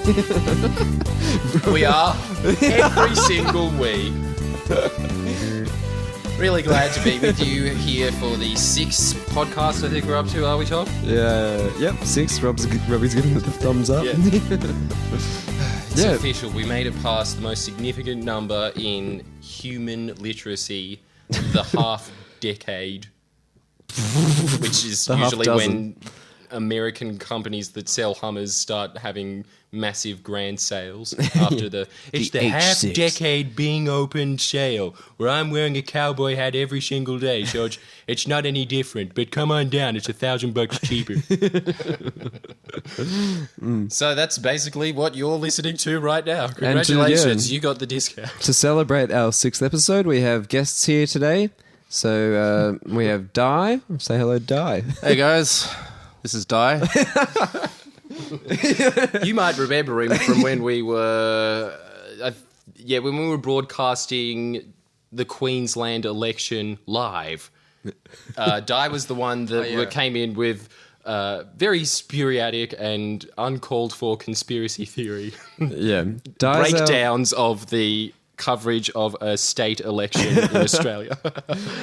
We are every single week. Really glad to be with you here for the 6th podcast I think we're up to, are we, Tom? Yeah, yep, 6. Robbie's giving it the thumbs up. Yeah. It's official. We made it past the most significant number in human literacy, the half decade, which is usually when American companies that sell Hummers start having massive grand sales after the half decade being open sale where I'm wearing a cowboy hat every single day, so it's not any different, but come on down, it's $1,000 cheaper. So that's basically what you're listening to right now. Congratulations, you got the discount. To celebrate our 6th episode, we have guests here today. So we have Di. Say hello, Di. Hey guys, this is Di. You might remember him from when we were, when we were broadcasting the Queensland election live. Di was the one that came in with very sporadic and uncalled for conspiracy theory. Yeah, breakdowns of the coverage of a state election in Australia.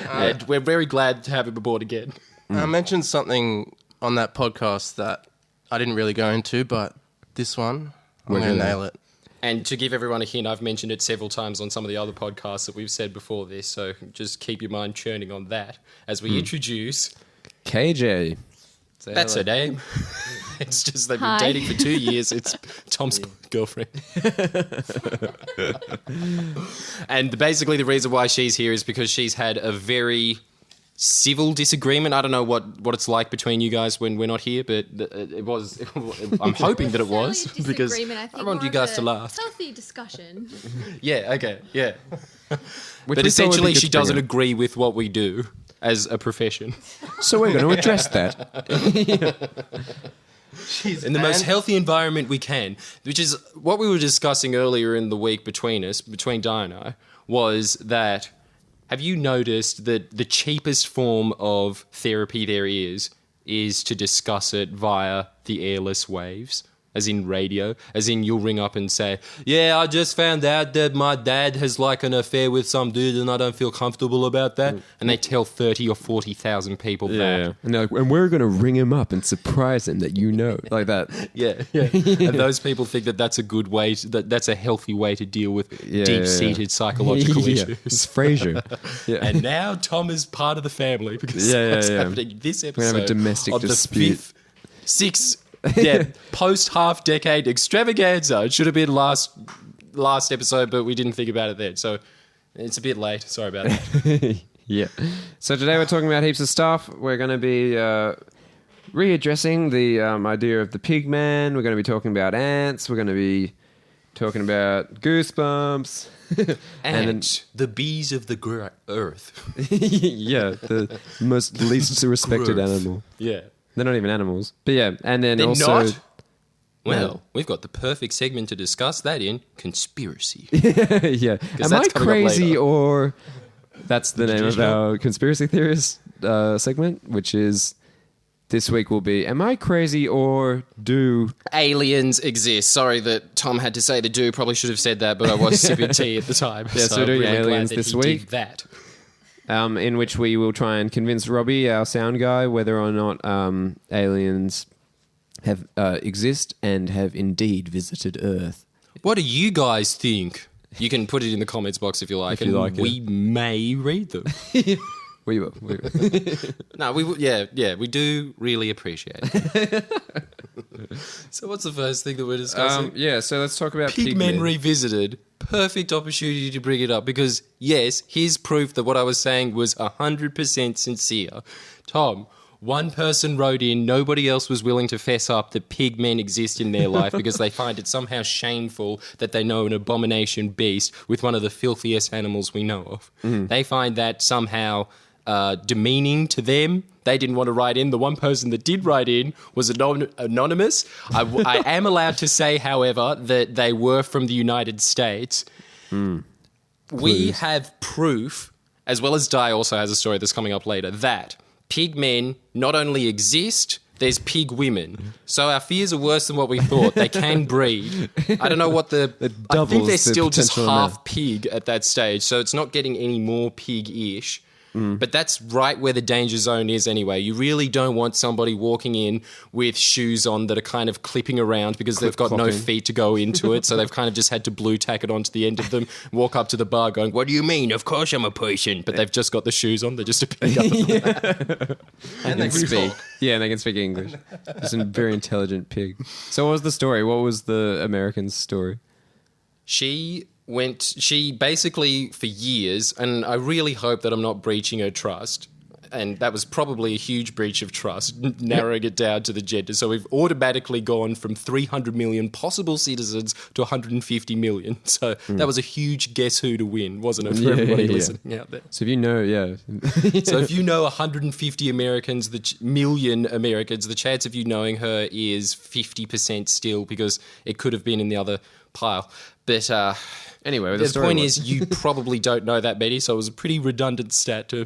And we're very glad to have him aboard again. I mentioned something on that podcast that I didn't really go into, but this one, I'm going to nail it. And to give everyone a hint, I've mentioned it several times on some of the other podcasts that we've said before this, so just keep your mind churning on that as we introduce... KJ. That's her name. It's just they've been dating for 2 years. It's Tom's girlfriend. And basically the reason why she's here is because she's had a very civil disagreement. I don't know what it's like between you guys when we're not here, but it was. I'm hoping that it was because I want you guys to laugh. Healthy discussion. Yeah. Okay. Yeah. But essentially, she doesn't agree with what we do as a profession. So we're going to address that. In the most healthy environment we can, which is what we were discussing earlier in the week between Di and I, was that have you noticed that the cheapest form of therapy there is to discuss it via the airless waves? As in radio, as in you'll ring up and say, yeah, I just found out that my dad has like an affair with some dude and I don't feel comfortable about that. And they tell 30 or 40,000 people that. And, and we're going to ring him up and surprise him that like that. Yeah. And those people think that that's a good way, that's a healthy way to deal with deep-seated psychological issues. It's Frasier. And now Tom is part of the family because what's happening this episode we have a domestic dispute. The 6th post-half-decade extravaganza. It should have been last episode, but we didn't think about it then. So it's a bit late. Sorry about that. Yeah. So today we're talking about heaps of stuff. We're going to be readdressing the idea of the pig man. We're going to be talking about ants. We're going to be talking about goosebumps. and the bees of the earth. Yeah, the most least respected animal. Yeah. They're not even animals. But yeah, and then They're also... not? Well, we've got the perfect segment to discuss that in conspiracy. Yeah. Am I crazy or... That's the name of our conspiracy theorist segment, which is... This week will be, am I crazy or do... Aliens exist. Sorry that Tom had to say the do. Probably should have said that, but I was sipping tea at the time. Yeah, so we're doing really aliens this week. Did that. In which we will try and convince Robbie, our sound guy, whether or not aliens have exist and have indeed visited Earth. What do you guys think? You can put it in the comments box if you like, we may read them. We will. No, we will. Yeah, we do really appreciate it. So what's the first thing that we're discussing? So let's talk about Pigmen Revisited. Perfect opportunity to bring it up because, yes, here's proof that what I was saying was 100% sincere. Tom, one person wrote in, nobody else was willing to fess up that pigmen exist in their life because they find it somehow shameful that they know an abomination beast with one of the filthiest animals we know of. They find that somehow demeaning to them. They didn't want to write in. The one person that did write in was anonymous. I am allowed to say, however, that they were from the United States. We have proof, as well as Di also has a story that's coming up later, that pigmen not only exist, there's pig women. So our fears are worse than what we thought. They can breed. I don't know what I think doubles they're the still just potential half amount. pig at that stage, so it's not getting any more pig-ish. But that's right where the danger zone is anyway. You really don't want somebody walking in with shoes on that are kind of clipping around because they've got no Clip-clopping. feet to go into it. So they've kind of just had to blue tack it onto the end of them, walk up to the bar going, "What do you mean? Of course I'm a person." But they've just got the shoes on. They're just a pig. And they can speak. talk. Yeah, and they can speak English. It's a very intelligent pig. So what was the story? What was the American's story? She basically for years, and I really hope that I'm not breaching her trust, and that was probably a huge breach of trust, narrowing it down to the gender. So we've automatically gone from 300 million possible citizens to 150 million. So that was a huge guess who to win, wasn't it, for everybody listening out there? So if you know, So if you know 150 Americans, million Americans, the chance of you knowing her is 50% still, because it could have been in the other pile. But anyway, the story point was- is you probably don't know that many, so it was a pretty redundant stat to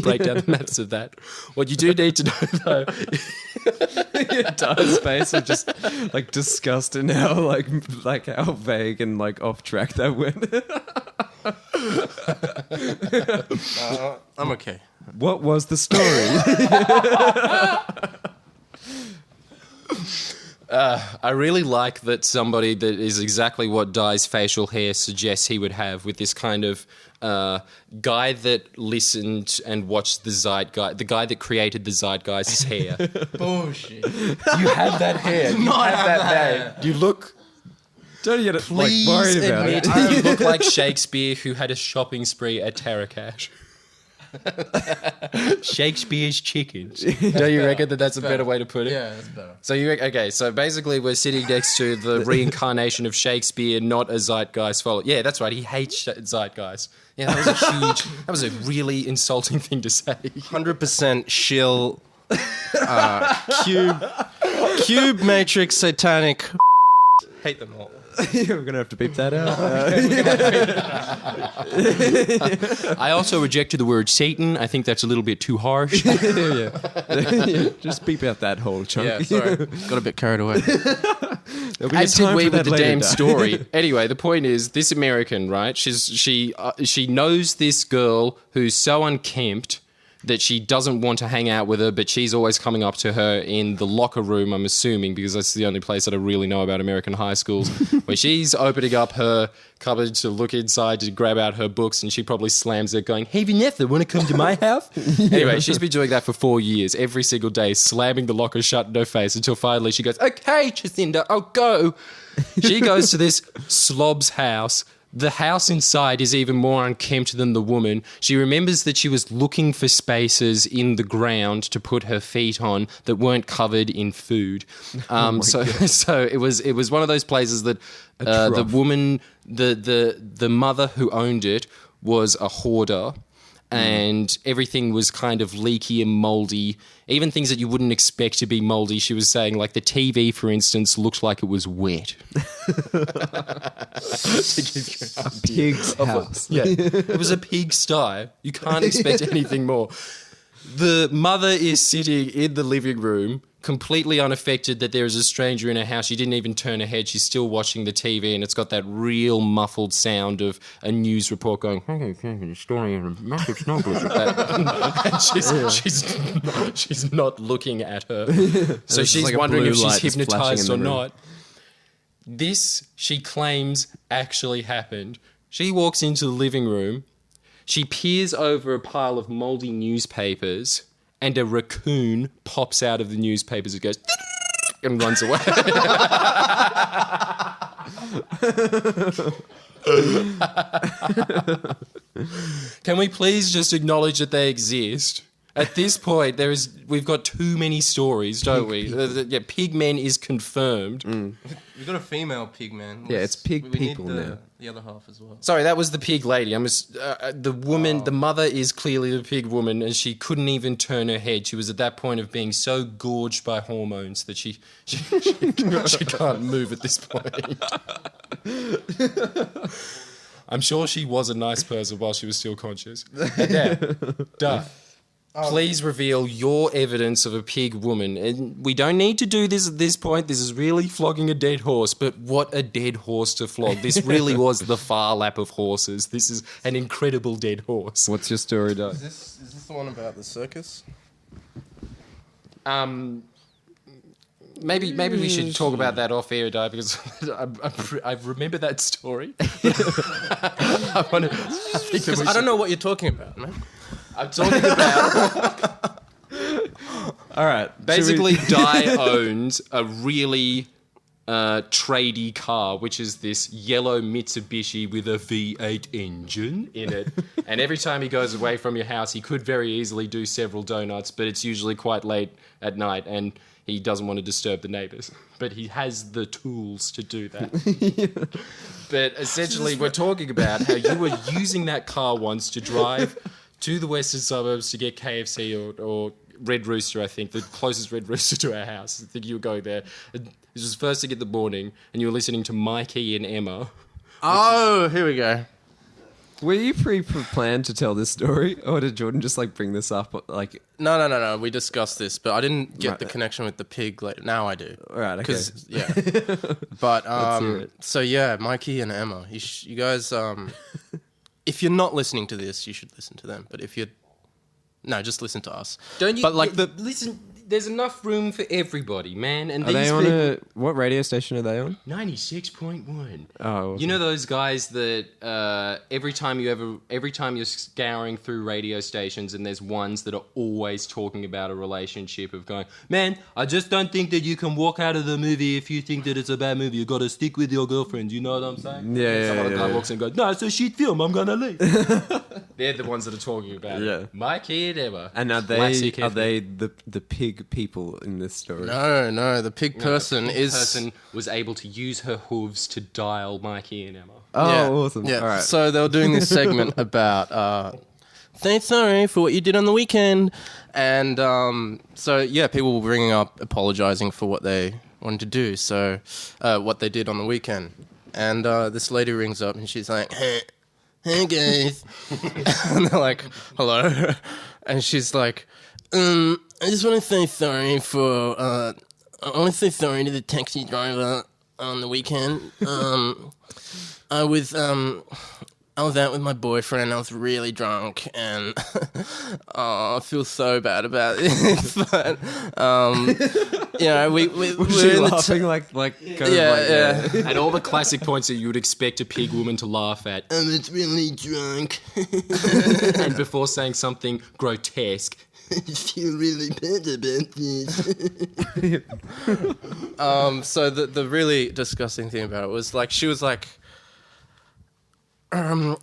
break down the maths of that. What you do need to know, though... Dar's face of just like disgust and how like how vague and like off track that went. I'm okay. What was the story? I really like that somebody that is exactly what Dai's facial hair suggests he would have, with this kind of guy that listened and watched the Zeitgeist, the guy that created the Zeitgeist's hair. Bullshit. You have that hair. You have that hair. You look... Don't you get Please like worried about admit it? you look like Shakespeare who had a shopping spree at Taracash. Shakespeare's chickens. Don't you reckon that that's a better way to put it? Yeah, that's better. So okay, so basically we're sitting next to the reincarnation of Shakespeare, not a Zeitgeist follower. Yeah, that's right. He hates Zeitgeist. Yeah, that was a really insulting thing to say. 100% shill, cube matrix satanic. Hate them all. We're gonna have to beep that out. I also rejected the word Satan. I think that's a little bit too harsh. Yeah. Just beep out that whole chunk. Yeah, sorry. Got a bit carried away. There'll be a As did time we for with that the later, damn Dar. story. Anyway, the point is, this American, right? She knows this girl who's so unkempt that she doesn't want to hang out with her, but she's always coming up to her in the locker room, I'm assuming, because that's the only place that I really know about American high schools, where she's opening up her cupboard to look inside to grab out her books, and she probably slams it going, "Hey, Vanessa, want to come to my house?" Anyway, she's been doing that for 4 years, every single day, slamming the locker shut in her face, until finally she goes, "Okay, Jacinda, I'll go." She goes to this slob's house. The house inside is even more unkempt than the woman. She remembers that she was looking for spaces in the ground to put her feet on that weren't covered in food. So it was one of those places that the trough. woman, the mother who owned it, was a hoarder. And everything was kind of leaky and moldy. Even things that you wouldn't expect to be moldy. She was saying, like the TV, for instance, looked like it was wet. A pig's house. Yeah, it was a pigsty. You can't expect anything more. The mother is sitting in the living room, completely unaffected that there is a stranger in her house. She didn't even turn her head. She's still watching the TV, and it's got that real muffled sound of a news report going, story in a massive snow blizzard. And she's not looking at her. So she's like a wondering blue if she's light just hypnotized or flashing in the room. not. This, she claims, actually happened. She walks into the living room. She peers over a pile of mouldy newspapers, and a raccoon pops out of the newspapers and goes and runs away. Can we please just acknowledge that they exist? At this point, we've got too many stories, don't we? Yeah, Pigmen is confirmed. We've got a female pig man. Yeah, it's pig we people need now. the other half as well. Sorry, that was the pig lady. The woman, the mother is clearly the pig woman, and she couldn't even turn her head. She was at that point of being so gorged by hormones that she can't move at this point. I'm sure she was a nice person while she was still conscious. And now, duh. please reveal your evidence of a pig woman. And we don't need to do this at this point. This is really flogging a dead horse, but what a dead horse to flog. This really was the far lap of horses. This is an incredible dead horse. What's your story, Doug? Is this the one about the circus? Maybe we should talk about that off air, Di, because I remember that story. I don't know what you're talking about, man. I'm talking about... All right. Basically, Di owns a really tradey car, which is this yellow Mitsubishi with a V8 engine in it. And every time he goes away from your house, he could very easily do several donuts, but it's usually quite late at night, and he doesn't want to disturb the neighbours. But he has the tools to do that. But essentially, we're talking about how you were using that car once to drive to the western suburbs to get KFC or Red Rooster, I think, the closest Red Rooster to our house. I think you were going there. It was first thing in the morning, and you were listening to Mikey and Emma. Oh, here we go. Were you pre-planned to tell this story, or did Jordan just bring this up? No. We discussed this, but I didn't get the connection with the pig. Now I do. Right. Okay. Yeah. But Let's hear it. so yeah, Mikey and Emma, you guys, if you're not listening to this, you should listen to them. But if you're just listen to us. Don't you? But listen. There's enough room for everybody, man. And Are they on what radio station are they on? 96.1. Oh, awesome. You know those guys that every time you're scouring through radio stations, and there's ones that are always talking about a relationship of going, man, I just don't think that you can walk out of the movie if you think that it's a bad movie. You got to stick with your girlfriend. You know what I'm saying? Yeah, and some other guy yeah. walks in and goes, no, it's a shit film. I'm gonna leave. They're the ones that are talking about Yeah. it. Mikey and Emma. And are Classic they FM. the pig people in this story? No, the pig person The is person was able to use her hooves to dial Mikey and Emma. Oh, yeah, awesome. Yeah. All right. So they were doing this segment about say sorry for what you did on the weekend, and so yeah, people were ringing up apologizing for what they wanted to do. So what they did on the weekend, and this lady rings up and she's like, hey guys, and they're like, hello, and she's like, I just want to say sorry for, I want to say sorry to the taxi driver on the weekend. I was out with my boyfriend. I was really drunk, and I feel so bad about this. But we Was we're she in the laughing yeah. At all the classic points that you would expect a pig woman to laugh at. I was really drunk. And before saying something grotesque, I feel really bad about this. So the really disgusting thing about it was she was like, and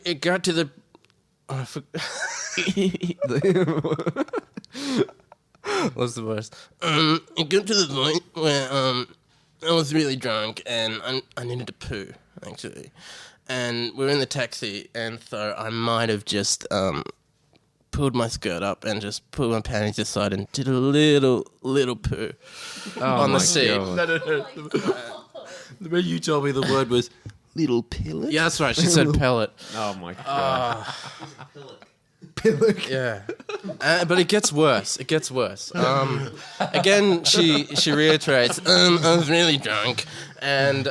it got to the. What's the worst? It got to the point where I was really drunk and I needed to poo actually, and we're in the taxi, and so I might have just pulled my skirt up and just pulled my panties aside and did a little poo on the seat. no. When you told me the word was little pellet. Yeah, that's right. She said pellet. Oh my god. Yeah, but it gets worse. Again, she reiterates, I was really drunk, and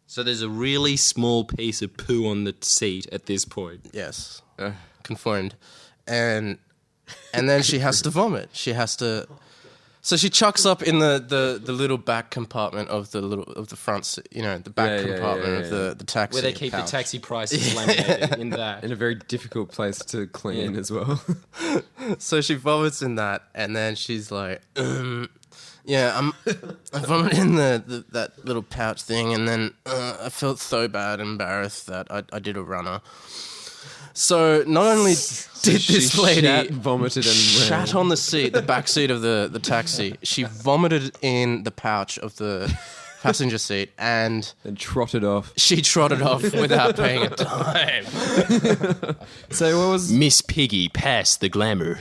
So there's a really small piece of poo on the seat at this point. yes, confirmed, and then she has to vomit. So she chucks up in the little back compartment of the front seat, the back compartment of the taxi. Where they keep pouch. the taxi prices laminated in that. In a very difficult place to clean as well. So she vomits in that, and then she's like, I vomited in that little pouch thing, and then I felt so bad and embarrassed that I did a runner. So not only did this lady vomited and shat on the seat, the back seat of the taxi, she vomited in the pouch of the passenger seat, and trotted off. she trotted off without paying a dime. So what was Miss Piggy, pass the glamour.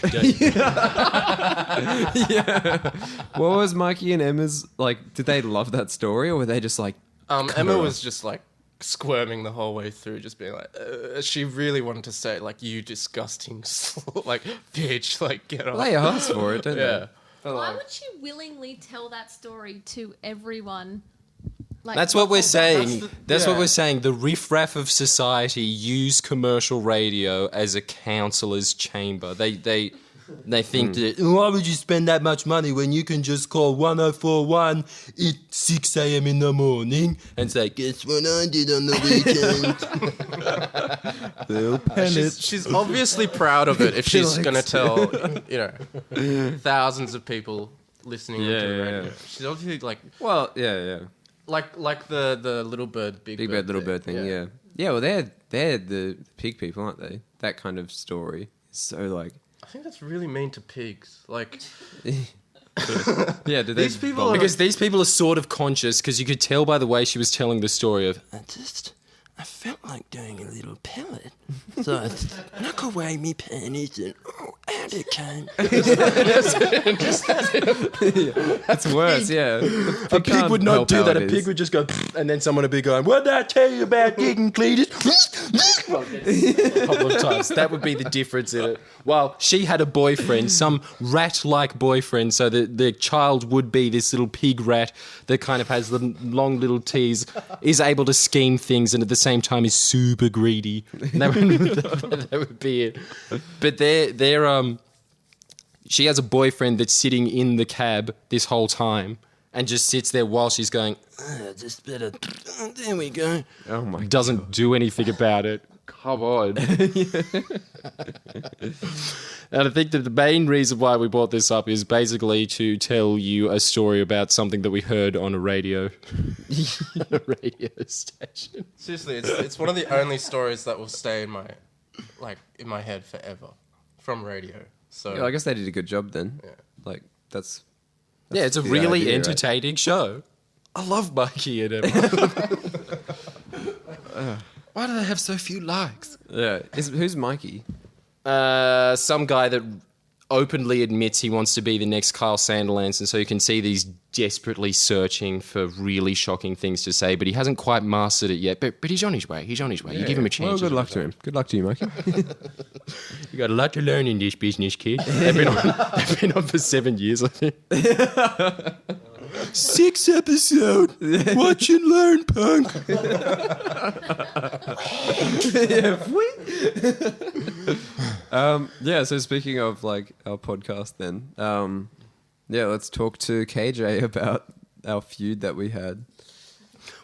what was Mikey and Emma's like? Did they love that story, or were they just like? Emma was just like squirming the whole way through, just being like, she really wanted to say, like, you disgusting, like, bitch, like, get off. They ask for it, don't Yeah. Why would she willingly tell that story to everyone? Like, That's what we're saying. That's yeah. what we're saying. The riffraff of society use commercial radio as a counselor's chamber. They think that, why would you spend that much money when you can just call 1041 at 6 a.m. in the morning and say, guess what I did on the weekend? They'll She's obviously proud of it if she's Pellets. going to tell, thousands of people listening Yeah, to the yeah, radio. yeah. She's obviously like yeah. like the little bird, big Big Bird, Little Bird thing, yeah. Yeah, well, they're the pig people, aren't they? That kind of story is so, like... I think that's really mean to pigs. Like, Yeah, do These they... people are- Because these people are sort of conscious, because you could tell by the way she was telling the story of, I felt like doing a little pellet. So I snuck away me panties and out it came. It's worse, yeah. A pig would not do that. A pig would just go, and then someone would be going, what did I tell you about getting Cletus? A couple of times. That would be the difference in it. Well, she had a boyfriend, some rat-like boyfriend, so the child would be this little pig rat that kind of has the long little teeth, is able to scheme things, and at the same time is super greedy. That would be it. But she has a boyfriend that's sitting in the cab this whole time and just sits there while she's going, just better, there we go. Oh my God. Doesn't do anything about it. Come on. And I think that the main reason why we brought this up is basically to tell you a story about something that we heard on a radio, a radio station. seriously, it's one of the only stories that will stay in my head forever from radio. So Yeah, I guess they did a good job then. Yeah. Like, that's Yeah, it's a the really idea, right? entertaining show. I love Mikey and Emma. Why do they have so few likes? Yeah. Who's Mikey? Some guy that openly admits he wants to be the next Kyle Sandilands, and so you can see these desperately searching for really shocking things to say, but he hasn't quite mastered it yet. But he's on his way. He's on his way. You give him a chance. Well, good luck to him. Good luck to you, Mikey. You got a lot to learn in this business, kid. They've been on for 7 years, I think. 6 episode. Watch and learn, punk. Yeah, so speaking of, like, our podcast then, let's talk to KJ about our feud that we had.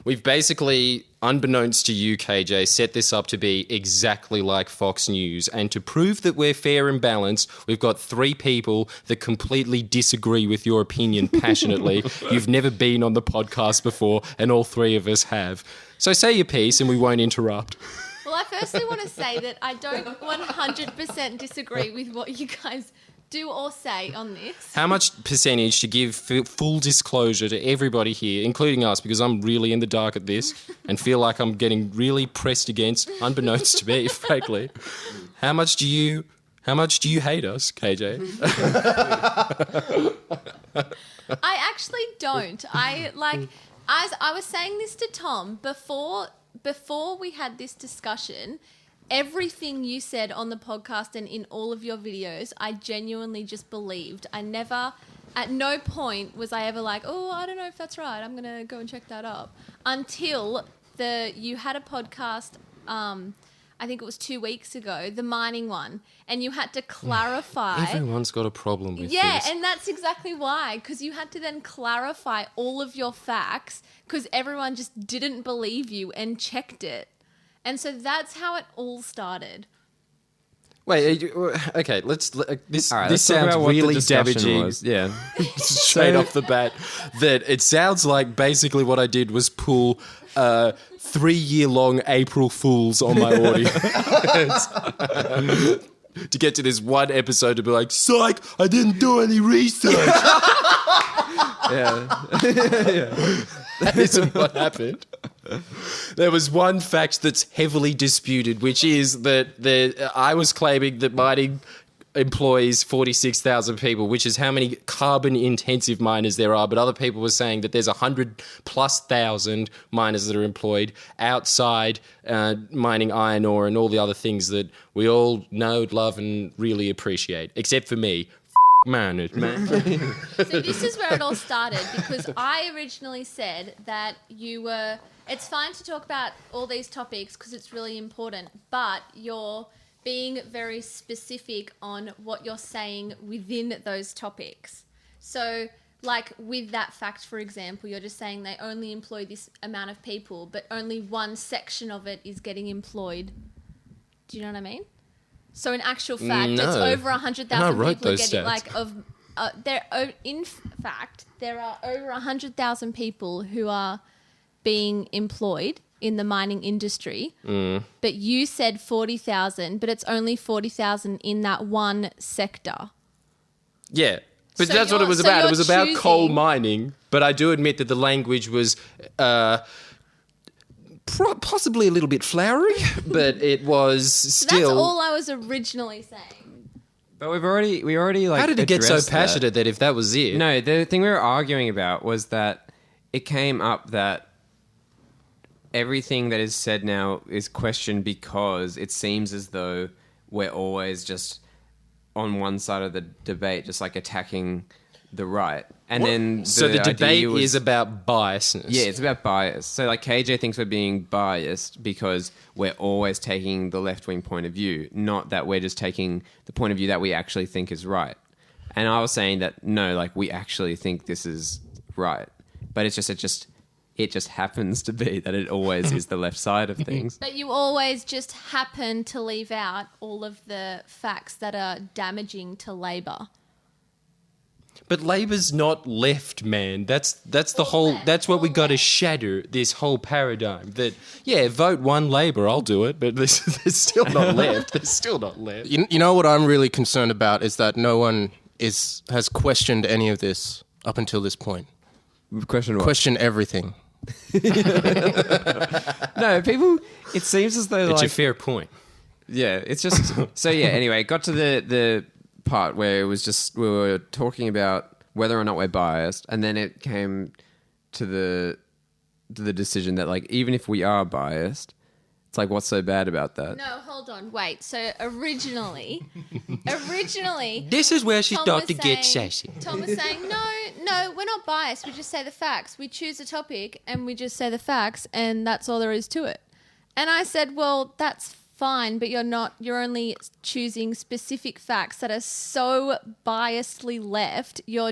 We've basically, unbeknownst to you, KJ, set this up to be exactly like Fox News. And to prove that we're fair and balanced, we've got 3 people that completely disagree with your opinion passionately. You've never been on the podcast before, and all 3 of us have. So say your piece and we won't interrupt. Well, I firstly want to say that I don't 100% disagree with what you guys do or say on this. How much percentage to give full disclosure to everybody here, including us, because I'm really in the dark at this and feel like I'm getting really pressed against, unbeknownst to me, frankly. How much do you hate us, KJ? I actually don't. As I was saying this to Tom before we had this discussion, everything you said on the podcast and in all of your videos, I genuinely just believed. I never, at no point was I ever like, oh, I don't know if that's right. I'm going to go and check that up. Until you had a podcast, I think it was 2 weeks ago, the mining one, and you had to clarify. Everyone's got a problem with Yeah, this. and that's exactly why, because you had to then clarify all of your facts because everyone just didn't believe you and checked it. And so that's how it all started. Wait, okay, this All right, this let's talk sounds about what the really discussion damaging. was. Yeah. Straight off the bat, that it sounds like basically what I did was pull 3-year-long April Fools on my audience to get to this one episode to be like, psych, I didn't do any research. Yeah. That isn't what happened. There was one fact that's heavily disputed, which is that I was claiming that mining employs 46,000 people, which is how many carbon-intensive miners there are. But other people were saying that there's 100,000+ miners that are employed outside mining iron ore and all the other things that we all know, love, and really appreciate. Except for me. Miners, man. So this is where it all started, because I originally said that it's fine to talk about all these topics because it's really important, but you're being very specific on what you're saying within those topics. So, like with that fact, for example, you're just saying they only employ this amount of people, but only one section of it is getting employed. Do you know what I mean? So in actual fact, it's over 100,000 people are getting stats. In fact, there are over 100,000 people who are being employed in the mining industry. But you said 40,000, but it's only 40,000 in that one sector. Yeah. But So that's what it was you're- so about. It you're was about coal choosing- mining. But I do admit that the language was possibly a little bit flowery, but it was So still... that's all I was originally saying. But we already like. How did it get so addressed passionate that if that was it? No, the thing we were arguing about was that it came up that everything that is said now is questioned because it seems as though we're always just on one side of the debate, just like attacking the right. And then So the debate idea was- is about biasness. Yeah, it's about bias. So like KJ thinks we're being biased because we're always taking the left-wing point of view, not that we're just taking the point of view that we actually think is right. And I was saying that no, like we actually think this is right. But it just happens to be that it always is the left side of things. But you always just happen to leave out all of the facts that are damaging to Labor. But Labor's not left, man. That's the whole... left, That's what we all got to left. shatter, this whole paradigm. That, yeah, vote one Labor, I'll do it, but they're still not left. They're still not left. You know what I'm really concerned about is that no one has questioned any of this up until this point. Question what? Question everything. No, people. It seems as though It's like a fair point. yeah, it's just so yeah. Anyway, it got to the part where it was just we were talking about whether or not we're biased, and then it came to the decision that like even if we are biased, it's like what's so bad about that? No, hold on, wait. So originally, This is where she Tom started was to get saying- sassy. Tom was saying, no, we're not biased. We just say the facts. We choose a topic and we just say the facts, and that's all there is to it. And I said, well, that's fine, but you're only choosing specific facts that are so biasedly left. You're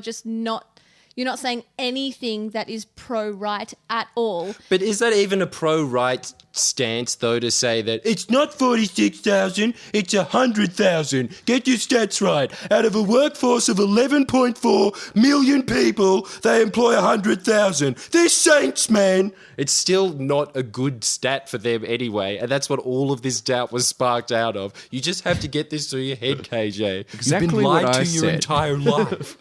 not saying anything that is pro-right at all. But is that even a pro-right stance, though, to say that it's not 46,000, it's 100,000? Get your stats right. Out of a workforce of 11.4 million people, they employ 100,000. They're saints, man. It's still not a good stat for them anyway, and that's what all of this doubt was sparked out of. You just have to get this through your head, KJ. Exactly You've been what lied I to your said. entire life.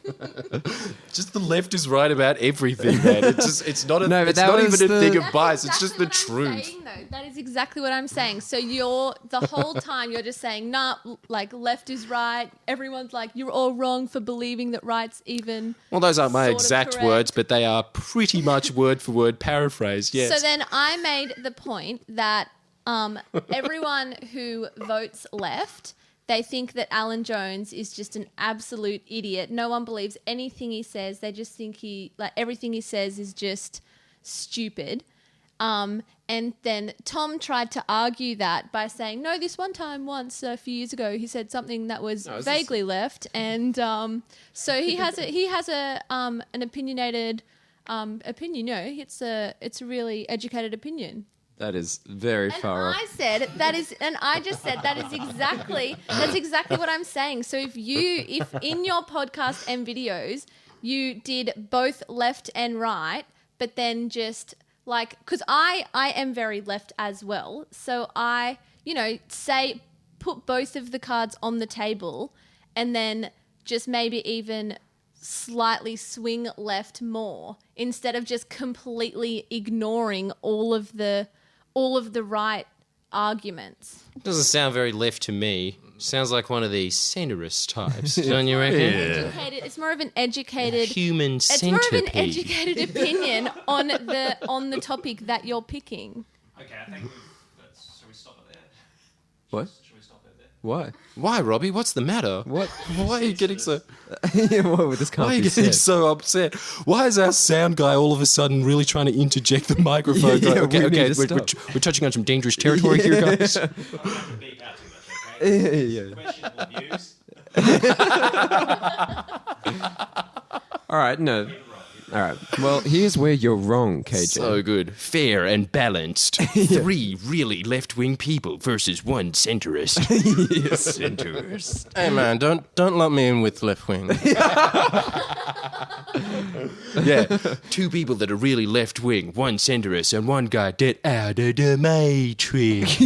Just the left is right about everything, man. It's not No, but it's that not was even a the- thing of That's bias. It's exactly just the what I'm truth. saying, though. That is exactly what I'm saying. So the whole time you're just saying, nah, like left is right. Everyone's like, you're all wrong for believing that right's even. Well, those aren't my sort of exact correct. words, but they are pretty much word for word paraphrased. Yes. So then I made the point that everyone who votes left, they think that Alan Jones is just an absolute idiot. No one believes anything he says. They just think everything he says is just stupid. And then Tom tried to argue that by saying, no, this once a few years ago, he said something that was vaguely left. And so he has an opinionated opinion. No, it's a really educated opinion. That is very And far off. I said I just said that's exactly what I'm saying. So if in your podcast and videos you did both left and right, but then just like, because I am very left as well, so I say put both of the cards on the table, and then just maybe even slightly swing left more instead of just completely ignoring all of the right arguments. Doesn't sound very left to me. Sounds like one of these centrist types, don't you reckon? It's more of an educated Human It's more of centipede. an educated opinion on the topic that you're picking. Okay, I think should we stop it there? What? Should we stop it there? Why? Why, Robbie? What's the matter? What? Why are you getting so? Yeah, well, this can't Why are you be getting said. so upset? Why is our sound guy all of a sudden really trying to interject the microphone? Yeah, Going, we need to we're stop. touching on some dangerous territory here, guys. Don't beep out too much, okay? Yeah. Questionable views. All right, no. All right. Well, here's where you're wrong, KJ. So good. Fair and balanced. 3 really left-wing people versus 1 centrist. Centrist. Hey man, don't lump me in with left wing. Yeah. 2 people that are really left-wing, 1 centrist, and 1 guy dead out of the matrix.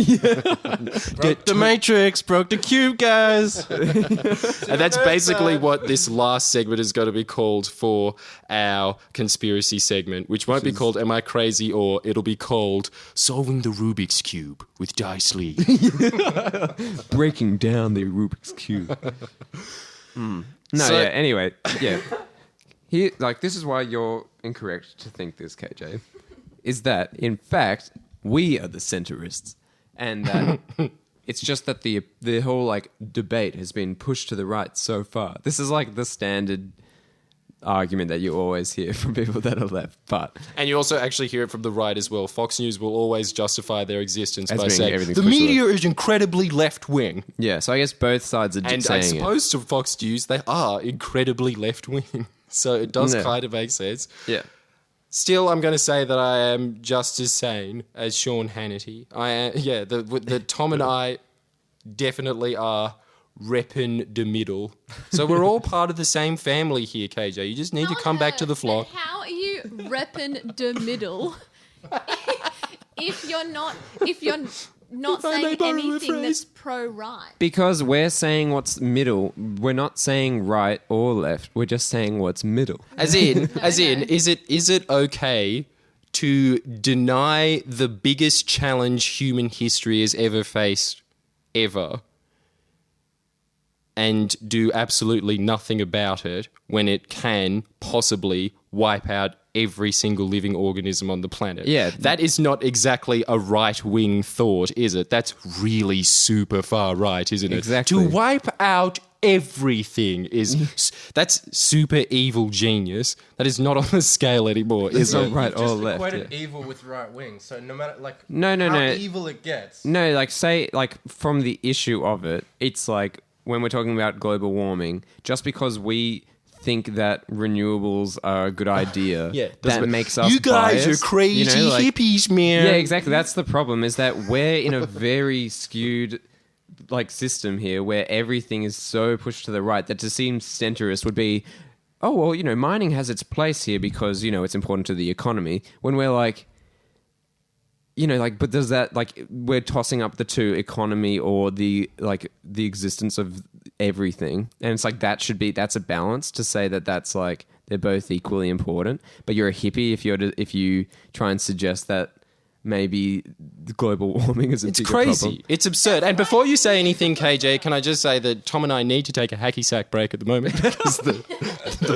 Broke the Matrix, broke the cube, guys. And that's basically what this last segment is going to be called for our conspiracy segment, which won't be called Am I Crazy? Or it'll be called Solving the Rubik's Cube with Dice Lee. Breaking down the Rubik's Cube. No, So- yeah, anyway, yeah. Here, this is why you're incorrect to think this, KJ, is that, in fact, we are the centrists. And that it's just that the whole, debate has been pushed to the right so far. This is, the standard argument that you always hear from people that are left, but... And you also actually hear it from the right as well. Fox News will always justify their existence As by being saying everything's the pushed to the media is incredibly left-wing. Yeah, so I guess both sides are And saying as opposed to Fox News, they are incredibly left-wing. So it does Yeah. kind of make sense. it. Yeah. Still, I'm going to say that I am just as sane as Sean Hannity. The Tom and I definitely are repping the middle. So we're all part of the same family here, KJ. You just need to come back to the flock. But how are you repping the middle if you're not If I may saying borrow a anything phrase. that's pro-right? Because we're saying what's middle. We're not saying right or left. We're just saying what's middle. As in, is it okay to deny the biggest challenge human history has ever faced, ever, and do absolutely nothing about it when it can possibly wipe out every single living organism on the planet? Yeah. That is not exactly a right-wing thought, is it? That's really super far right, isn't it? Exactly. To wipe out everything that's super evil genius. That is not on the scale anymore, is not it? right or Just left. equated Yeah. evil with right wing. So no matter No, how no. evil it gets. No, say from the issue of it, it's when we're talking about global warming, just because we think that renewables are a good idea, that makes us You guys biased, are crazy hippies, man. Yeah, exactly. That's the problem, is that we're in a very skewed system here where everything is so pushed to the right that to seem centrist would be, oh, well, mining has its place here because, it's important to the economy. When we're but does that, we're tossing up the two, economy or the existence of everything. And it's that's a balance to say that that's they're both equally important. But you're a hippie if you try and suggest that maybe global warming is a It's bigger crazy. problem. It's absurd. And before you say anything, KJ, can I just say that Tom and I need to take a hacky sack break at the moment because the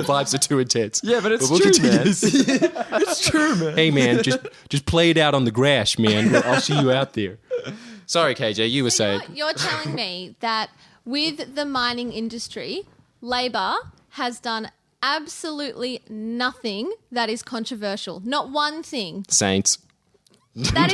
vibes are too intense. Yeah, but it's we'll true, continue man. this. It's true, man. Hey, man, just play it out on the grass, man. I'll see you out there. Sorry, KJ, you were saying. You're telling me that with the mining industry, Labor has done absolutely nothing that is controversial. Not one thing. Saints. That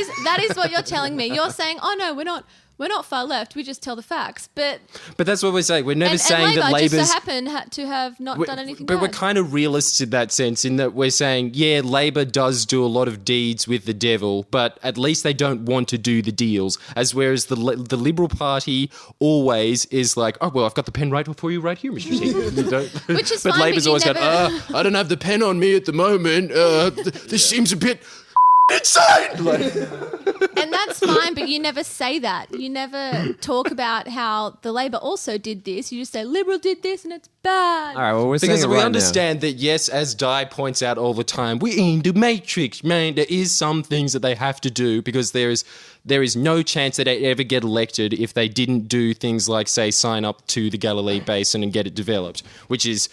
is what you're telling me. You're saying, oh no, we're not far left. We just tell the facts. But But that's what we're saying. We're never and saying Labor that just Labor's... so happen to have not done anything But we're bad. kind of realists in that sense, in that we're saying, yeah, Labor does do a lot of deeds with the devil, but at least they don't want to do the deals. As whereas the Liberal Party always is like, oh, well, I've got the pen right for you right here, Mr. T. You don't- Which is but fine, Labor's but you always never- I don't have the pen on me at the moment. This seems a bit... insane. Like, And that's fine, but you never say that. You never talk about how the Labor also did this. You just say Liberal did this and it's bad. All right, well, we're saying because it we right understand that, yes, as Di points out all the time, we're in the matrix, man. There is some things that they have to do because there is no chance that they ever get elected if they didn't do things like, say, sign up to the Galilee Basin and get it developed, which is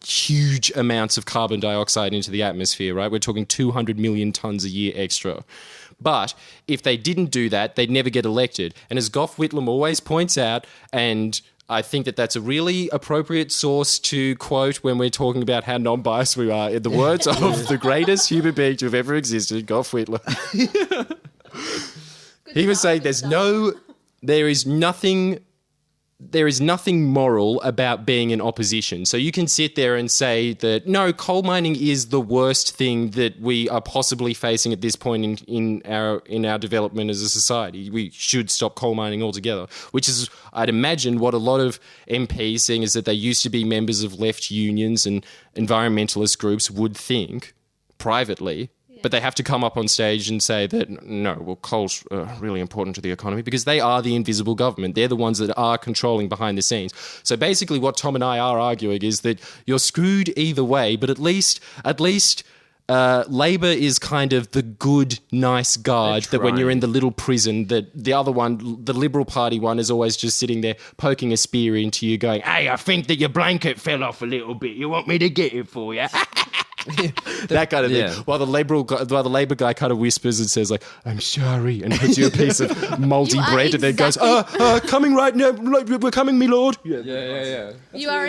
huge amounts of carbon dioxide into the atmosphere, right? We're talking 200 million tons a year extra. But if they didn't do that, they'd never get elected. And as Gough Whitlam always points out, and I think that that's a really appropriate source to quote when we're talking about how non-biased we are, in the words of the greatest human being to have ever existed, Gough Whitlam. He was saying there is nothing moral about being in opposition. So you can sit there and say that, no, coal mining is the worst thing that we are possibly facing at this point in our development as a society. We should stop coal mining altogether, which is, I'd imagine, what a lot of MPs, seeing as that they used to be members of left unions and environmentalist groups, would think privately. But they have to come up on stage and say that, no, well, coal's really important to the economy because they are the invisible government. They're the ones that are controlling behind the scenes. So basically what Tom and I are arguing is that you're screwed either way, but at least Labor is kind of the good, nice guard that when you're in the little prison, that the other one, the Liberal Party one, is always just sitting there poking a spear into you going, hey, I think that your blanket fell off a little bit. You want me to get it for you? That kind of thing. While the Labor guy kind of whispers and says, like, I'm sorry, and puts you a piece of mouldy bread and then goes, coming right now, we're coming, me lord. Yeah. You are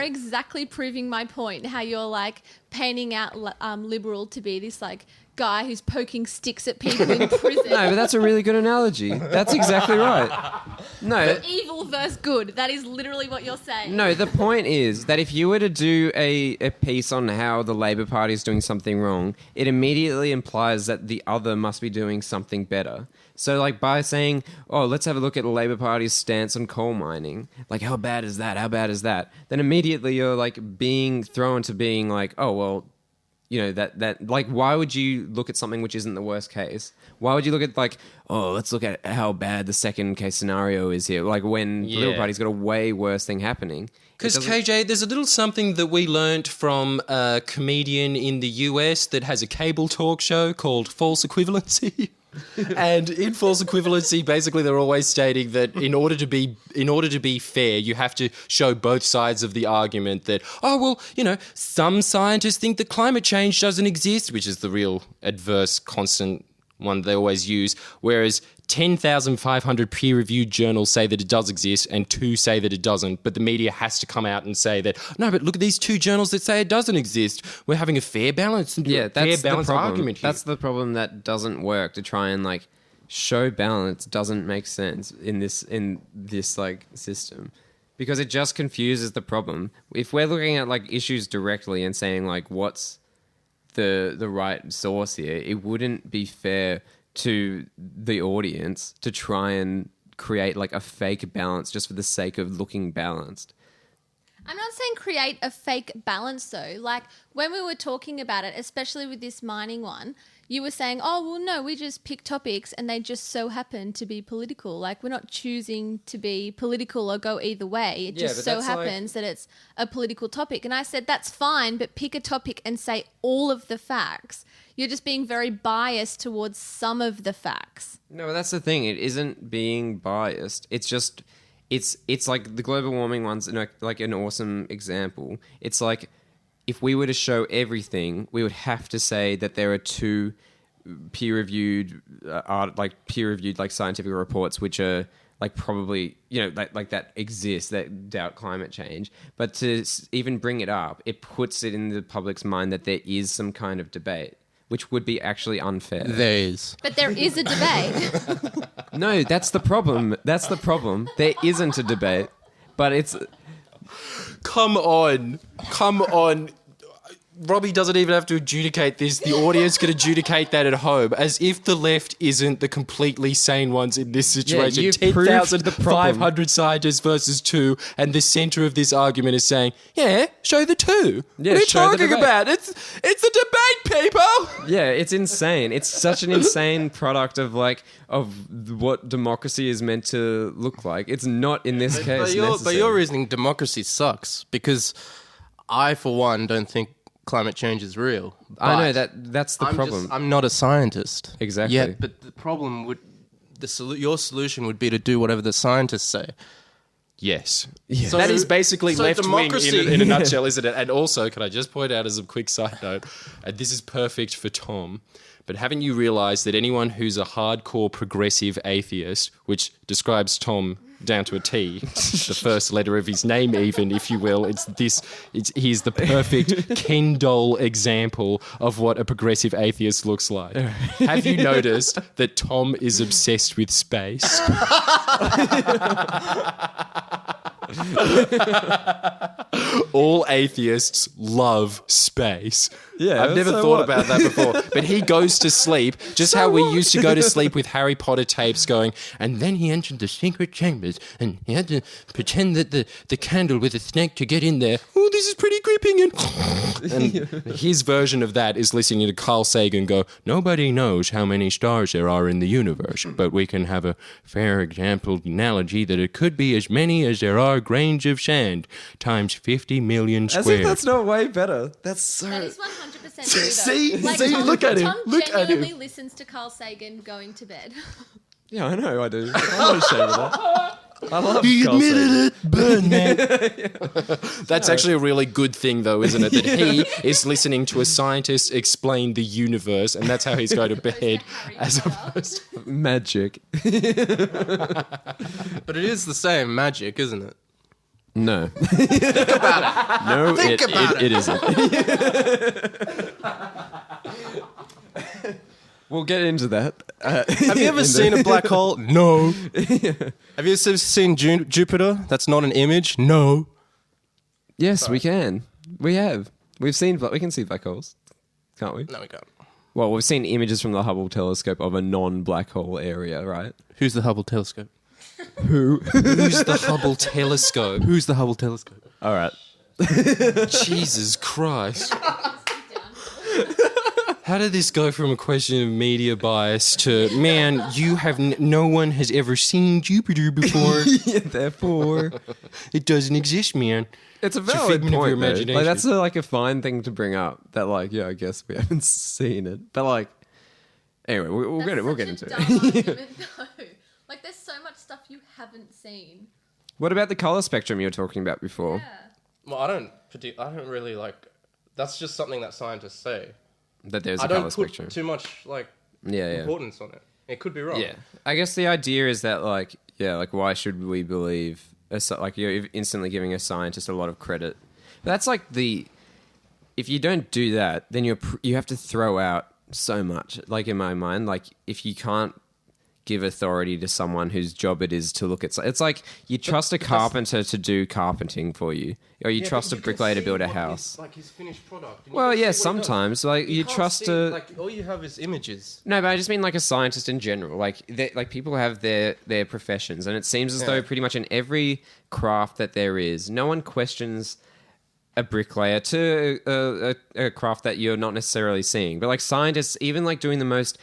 exactly proving my point, how you're like painting out Liberal to be this like guy who's poking sticks at people in prison. No, but that's a really good analogy. That's exactly right. No. Evil versus good. That is literally what you're saying. No, the point is that if you were to do a piece on how the Labor Party is doing something wrong, it immediately implies that the other must be doing something better. So, like, by saying, oh, let's have a look at the Labor Party's stance on coal mining, like, how bad is that? How bad is that? Then immediately you're, like, being thrown to being like, oh, well, you know, that like, why would you look at something which isn't the worst case? Why would you look at, like, oh, let's look at how bad the second case scenario is here, like when the Liberal Party's got a way worse thing happening? Because, KJ, there's a little something that we learnt from a comedian in the US that has a cable talk show called False Equivalency. And in false equivalency, basically, they're always stating that in order to be fair, you have to show both sides of the argument. That, oh well, you know, some scientists think that climate change doesn't exist, which is the real adverse constant one they always use, whereas 10,500 peer-reviewed journals say that it does exist and 2 say that it doesn't, but the media has to come out and say that, no, but look at these 2 journals that say it doesn't exist. We're having a fair balance. That's fair balance argument here. That's the problem that doesn't work. To try and like show balance doesn't make sense in this like system, because it just confuses the problem. If we're looking at like issues directly and saying like what's the right source here, it wouldn't be fair to the audience to try and create like a fake balance just for the sake of looking balanced. I'm not saying create a fake balance though. Like when we were talking about it, especially with this mining one, you were saying, oh, well, no, we just pick topics and they just so happen to be political. Like we're not choosing to be political or go either way. It just so happens that it's a political topic. And I said, that's fine, but pick a topic and say all of the facts. You're just being very biased towards some of the facts. No, but that's the thing. It isn't being biased. It's just, it's like the global warming one's like an awesome example. It's like if we were to show everything, we would have to say that there are 2 peer-reviewed scientific reports which are like probably, you know, like that exist, that doubt climate change. But to even bring it up, it puts it in the public's mind that there is some kind of debate, which would be actually unfair. There is. But there is a debate. No, that's the problem. That's the problem. There isn't a debate, but it's... Come on. Robbie doesn't even have to adjudicate this. The audience can adjudicate that at home, as if the left isn't the completely sane ones in this situation. you've proved the problem. 10,500 scientists versus 2, and the centre of this argument is saying, yeah, show the 2. Yeah, what are you show the talking debate. about? It's a debate, people! Yeah, it's insane. It's such an insane product of what democracy is meant to look like. It's not in this case. But your reasoning, democracy sucks, because I, for one, don't think climate change is real. I know But that's the problem. I'm not a scientist. Exactly. Yeah, but the problem would, your solution would be to do whatever the scientists say. Yes. So- that is basically so left wing democracy- in a nutshell, isn't it? And also, can I just point out as a quick side note, and this is perfect for Tom, but haven't you realised that anyone who's a hardcore progressive atheist, which describes Tom down to a T, the first letter of his name even, if you will, he's the perfect Ken doll example of what a progressive atheist looks like. Have you noticed that Tom is obsessed with space? All atheists love space. Yeah, I've never so thought what? about that before. But he goes to sleep, just how we used to go to sleep with Harry Potter tapes going, and then he entered the secret chambers, and he had to pretend that the candle with a snake to get in there. Oh, this is pretty gripping. And his version of that is listening to Carl Sagan go, nobody knows how many stars there are in the universe, but we can have a fair example analogy that it could be as many as there are grains of sand times 50 million As squared. if that's not way better. That's so. That is 100% true, though. See? Like, See? Tom, Look at him. Tom Look at him. genuinely listens to Carl Sagan going to bed. Yeah, I know I do. I'm not ashamed of that. I love He Carl Sagan. admitted it, burn man. That's actually a really good thing, though, isn't it? That he is listening to a scientist explain the universe, and that's how he's going to bed, Harry as Potter. opposed to... Magic. But it is the same magic, isn't it? No. Think about it. No, Think about it isn't. We'll get into that. Have you ever seen a black hole? No. Have you ever seen Jupiter? That's not an image? No. Yes, we can. We have. We can see black holes, can't we? No, we can't. Well, we've seen images from the Hubble telescope of a non-black hole area, right? Who's the Hubble telescope? Who? Who's the Hubble telescope? Who's the Hubble telescope? All right. Jesus Christ. How did this go from a question of media bias to, man, you have no one has ever seen Jupiter before. Yeah, therefore, It doesn't exist, man. it's a a valid figment of point. your though. imagination. Like that's a fine thing to bring up. That yeah, I guess we haven't seen it, but anyway, we'll get into That's it. such a dumb argument, though. Like, there's so much stuff you haven't seen. What about the color spectrum you were talking about before? Yeah. Well, I don't really like. That's just something that scientists say. That there's I a color don't put spectrum. too much Yeah. importance on it. It could be wrong. Yeah, I guess the idea is that why should we believe you're instantly giving a scientist a lot of credit? But that's if you don't do that, then you have to throw out so much. Like in my mind, if you can't give authority to someone whose job it is to look at, it's like you trust a carpenter to do carpenting for you, or you Yeah, trust but a you can bricklayer to see build a what house. his finished product. and you Well, can yeah, see what he does. sometimes you can't trust see, all you have is images. No, but I just mean a scientist in general. People have their professions, and it seems as though pretty much in every craft that there is, no one questions a bricklayer to a craft that you're not necessarily seeing. But scientists, even doing the most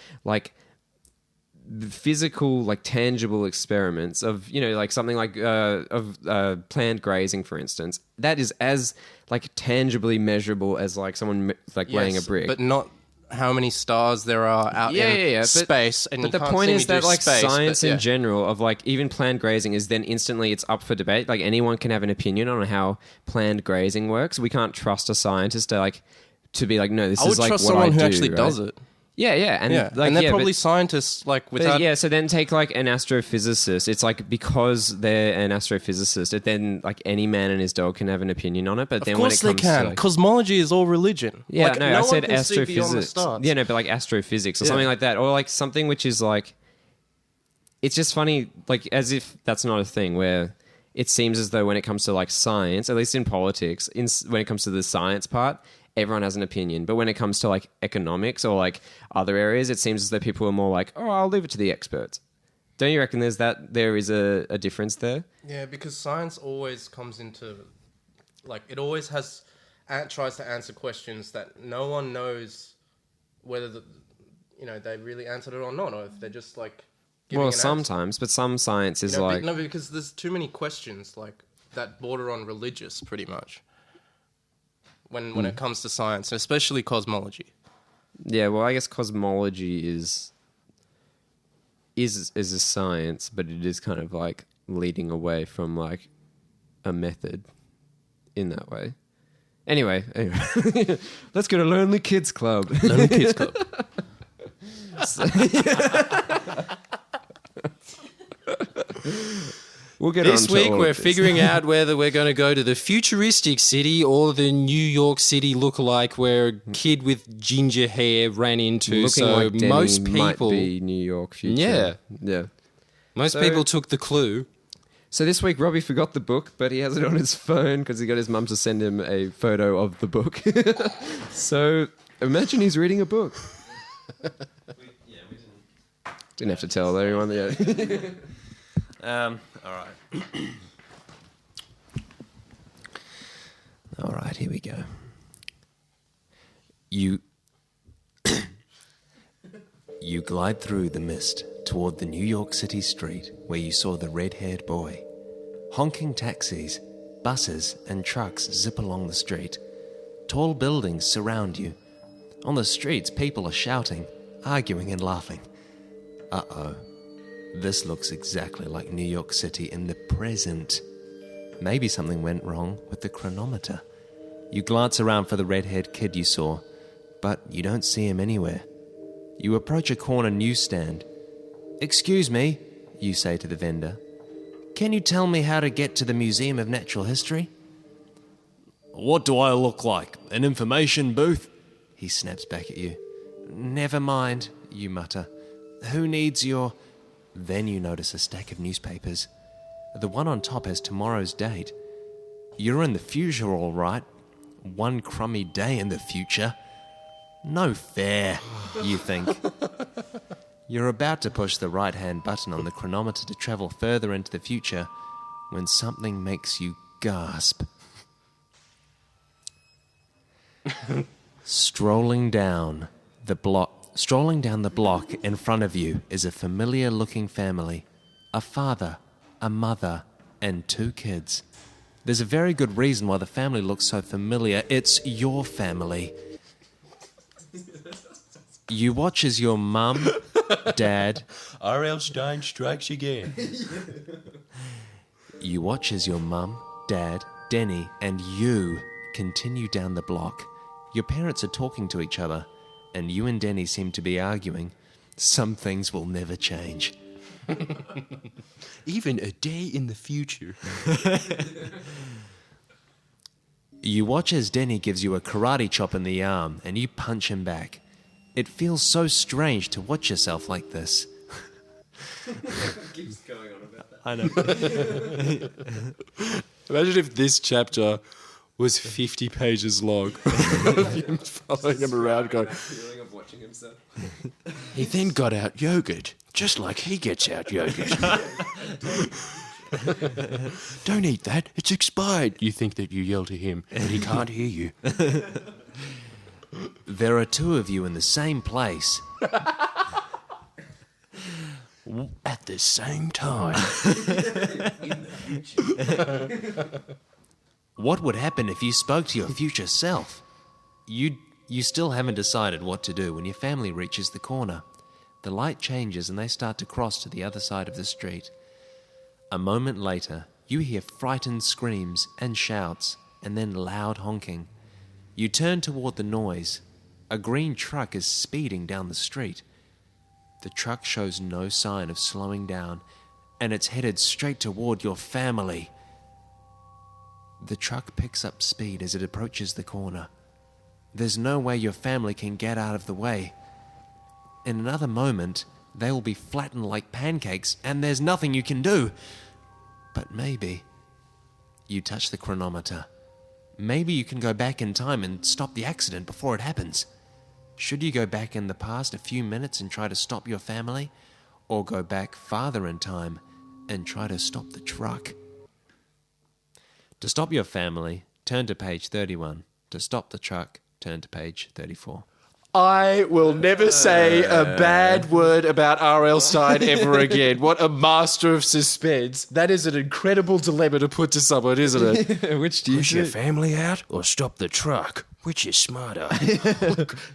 physical, tangible experiments of something of planned grazing, for instance, that is as tangibly measurable as someone weighing a Yes, brick. but not how many stars there are out in space. And But you the can't point see is me that do space, science but, yeah. in general of even planned grazing is then instantly it's up for debate. Anyone can have an opinion on how planned grazing works. We can't trust a scientist to be no, this I would is trust what someone I who do, actually right? does it. Yeah, and Yeah, and they're probably but- scientists but without. yeah, so then take an astrophysicist. It's because they're an astrophysicist, it then any man and his dog can have an opinion on it. But Of then when course it they comes can. to Cosmology is all religion. yeah, no, I one said can see beyond the astrophysics. stars. Yeah, no, but astrophysics or Yeah. something like that, or something which is it's just funny, as if that's not a thing where it seems as though when it comes to science, at least in politics, when it comes to the science part, everyone has an opinion. But when it comes to like economics or like other areas, it seems as though people are more like, oh, I'll leave it to the experts. Don't you reckon there is a difference there? Yeah, because science always comes into, like, it always tries to answer questions that no one knows whether they really answered it or not, or if they're just like giving Well, an answer. sometimes, but some science is like... No, because there's too many questions like that border on religious, pretty much. When it comes to science, and especially cosmology. Yeah, well, I guess cosmology is a science, but it is kind of like leading away from like a method in that way. Anyway, let's go to Lonely Kids Club. Lonely Kids Club. We'll get This on to week all we're of this. figuring out whether we're going to go to the futuristic city or the New York City lookalike where a kid with ginger hair ran into. Looking So like Denny most might people, be New York future. Yeah. Yeah. most So- people took the clue. So this week Robbie forgot the book, but he has it on his phone because he got his mum to send him a photo of the book. So imagine he's reading a book. We didn't. Didn't have to tell everyone. Yeah. All right. All right, here we go. You glide through the mist toward the New York City street where you saw the red-haired boy. Honking taxis, buses, and trucks zip along the street. Tall buildings surround you. On the streets, people are shouting, arguing, and laughing. Uh-oh. This looks exactly like New York City in the present. Maybe something went wrong with the chronometer. You glance around for the red-haired kid you saw, but you don't see him anywhere. You approach a corner newsstand. "Excuse me," you say to the vendor. "Can you tell me how to get to the Museum of Natural History?" "What do I look like? An information booth?" He snaps back at you. "Never mind," you mutter. "Who needs your..." Then you notice a stack of newspapers. The one on top has tomorrow's date. You're in the future, all right. One crummy day in the future. No fair, you think. You're about to push the right-hand button on the chronometer to travel further into the future when something makes you gasp. Strolling down the block in front of you is a familiar-looking family. A father, a mother, and 2 kids. There's a very good reason why the family looks so familiar. It's your family. You watch as your mum, dad... R.L. Stein strikes again. You watch as your mum, dad, Denny, and you continue down the block. Your parents are talking to each other, and you and Denny seem to be arguing. Some things will never change. Even a day in the future. You watch as Denny gives you a karate chop in the arm, and you punch him back. It feels so strange to watch yourself like this. Keeps going on about that. I know. Imagine if this chapter was 50 pages long. Him following him around going, Feeling of watching himself. he then got out yogurt, just like he gets out yogurt. Don't eat that, it's expired. You think that you yell to him, but he can't hear you. There are 2 of you in the same place. At the same time. What would happen if you spoke to your future self? You still haven't decided what to do when your family reaches the corner. The light changes and they start to cross to the other side of the street. A moment later, you hear frightened screams and shouts, and then loud honking. You turn toward the noise. A green truck is speeding down the street. The truck shows no sign of slowing down, and it's headed straight toward your family. The truck picks up speed as it approaches the corner. There's no way your family can get out of the way. In another moment, they will be flattened like pancakes, and there's nothing you can do. But maybe. You touch the chronometer. Maybe you can go back in time and stop the accident before it happens. Should you go back in the past a few minutes and try to stop your family? Or go back farther in time and try to stop the truck? To stop your family, turn to page 31. To stop the truck, turn to page 34. I will never say a bad word about R.L. Stein ever again. What a master of suspense. That is an incredible dilemma to put to someone, isn't it? Which do you Push your do? family out or stop the truck? Which is smarter?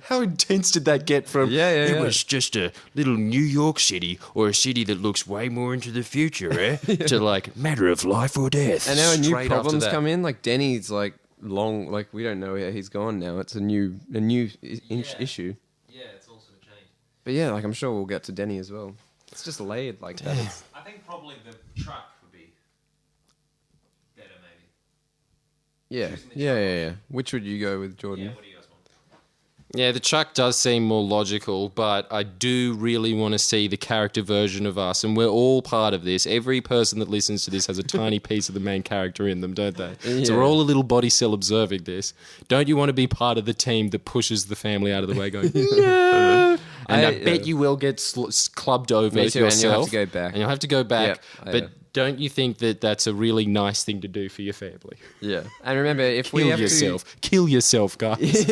How intense did that get from Yeah. it was just a little New York City or a city that looks way more into the future, to like matter of life or death? And now new Straight after problems that. come in. Like Denny's like long. Like we don't know where he's gone now. It's a new issue. Yeah, it's all sort of changed. But yeah, like I'm sure we'll get to Denny as well. It's just layered like that. I think probably the truck would be better, maybe. Yeah. Which would you go with, Jordan? Yeah, what do you guys want? Yeah, the truck does seem more logical, but I do really want to see the character version of us, and we're all part of this. Every person that listens to this has a tiny piece of the main character in them, don't they? Yeah. So we're all a little body cell observing this. Don't you want to be part of the team that pushes the family out of the way going, no? And I bet you will get clubbed over Me too, and yourself. you'll have to go back. And you'll have to go back. Yep, But don't you think that that's a really nice thing to do for your family? Yeah. And remember, if we Kill have yourself. Kill yourself, guys.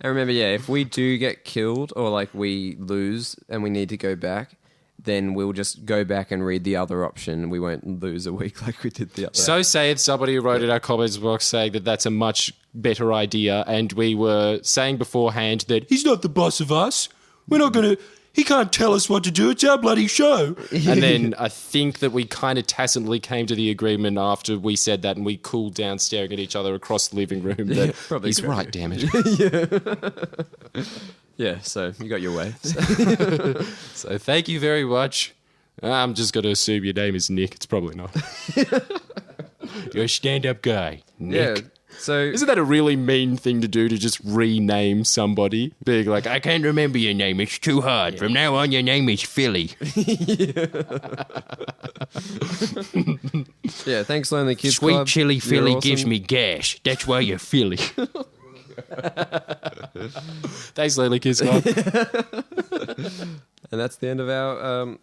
And remember, if we do get killed or like we lose and we need to go back, then we'll just go back and read the other option. We won't lose a week like we did the other. So saith somebody who wrote in our comments box saying that that's a much better idea, and we were saying beforehand that he's not the boss of us. We're not going to... He can't tell us what to do. It's our bloody show. And then I think that we kind of tacitly came to the agreement after we said that, and we cooled down staring at each other across the living room that probably he's true. right, damn it. Yeah, so you got your way. So thank you very much. I'm just going to assume your name is Nick. It's probably not. You're a stand-up guy, Nick. Yeah. So Isn't that a really mean thing to do, to just rename somebody? Being like, I can't remember your name, it's too hard. From now on, your name is Philly. yeah, thanks, Lonely Kids Sweet Club. chili You're Philly awesome. gives me gas. That's why you're Philly. Thanks, Lonely Kids Club. And that's the end of our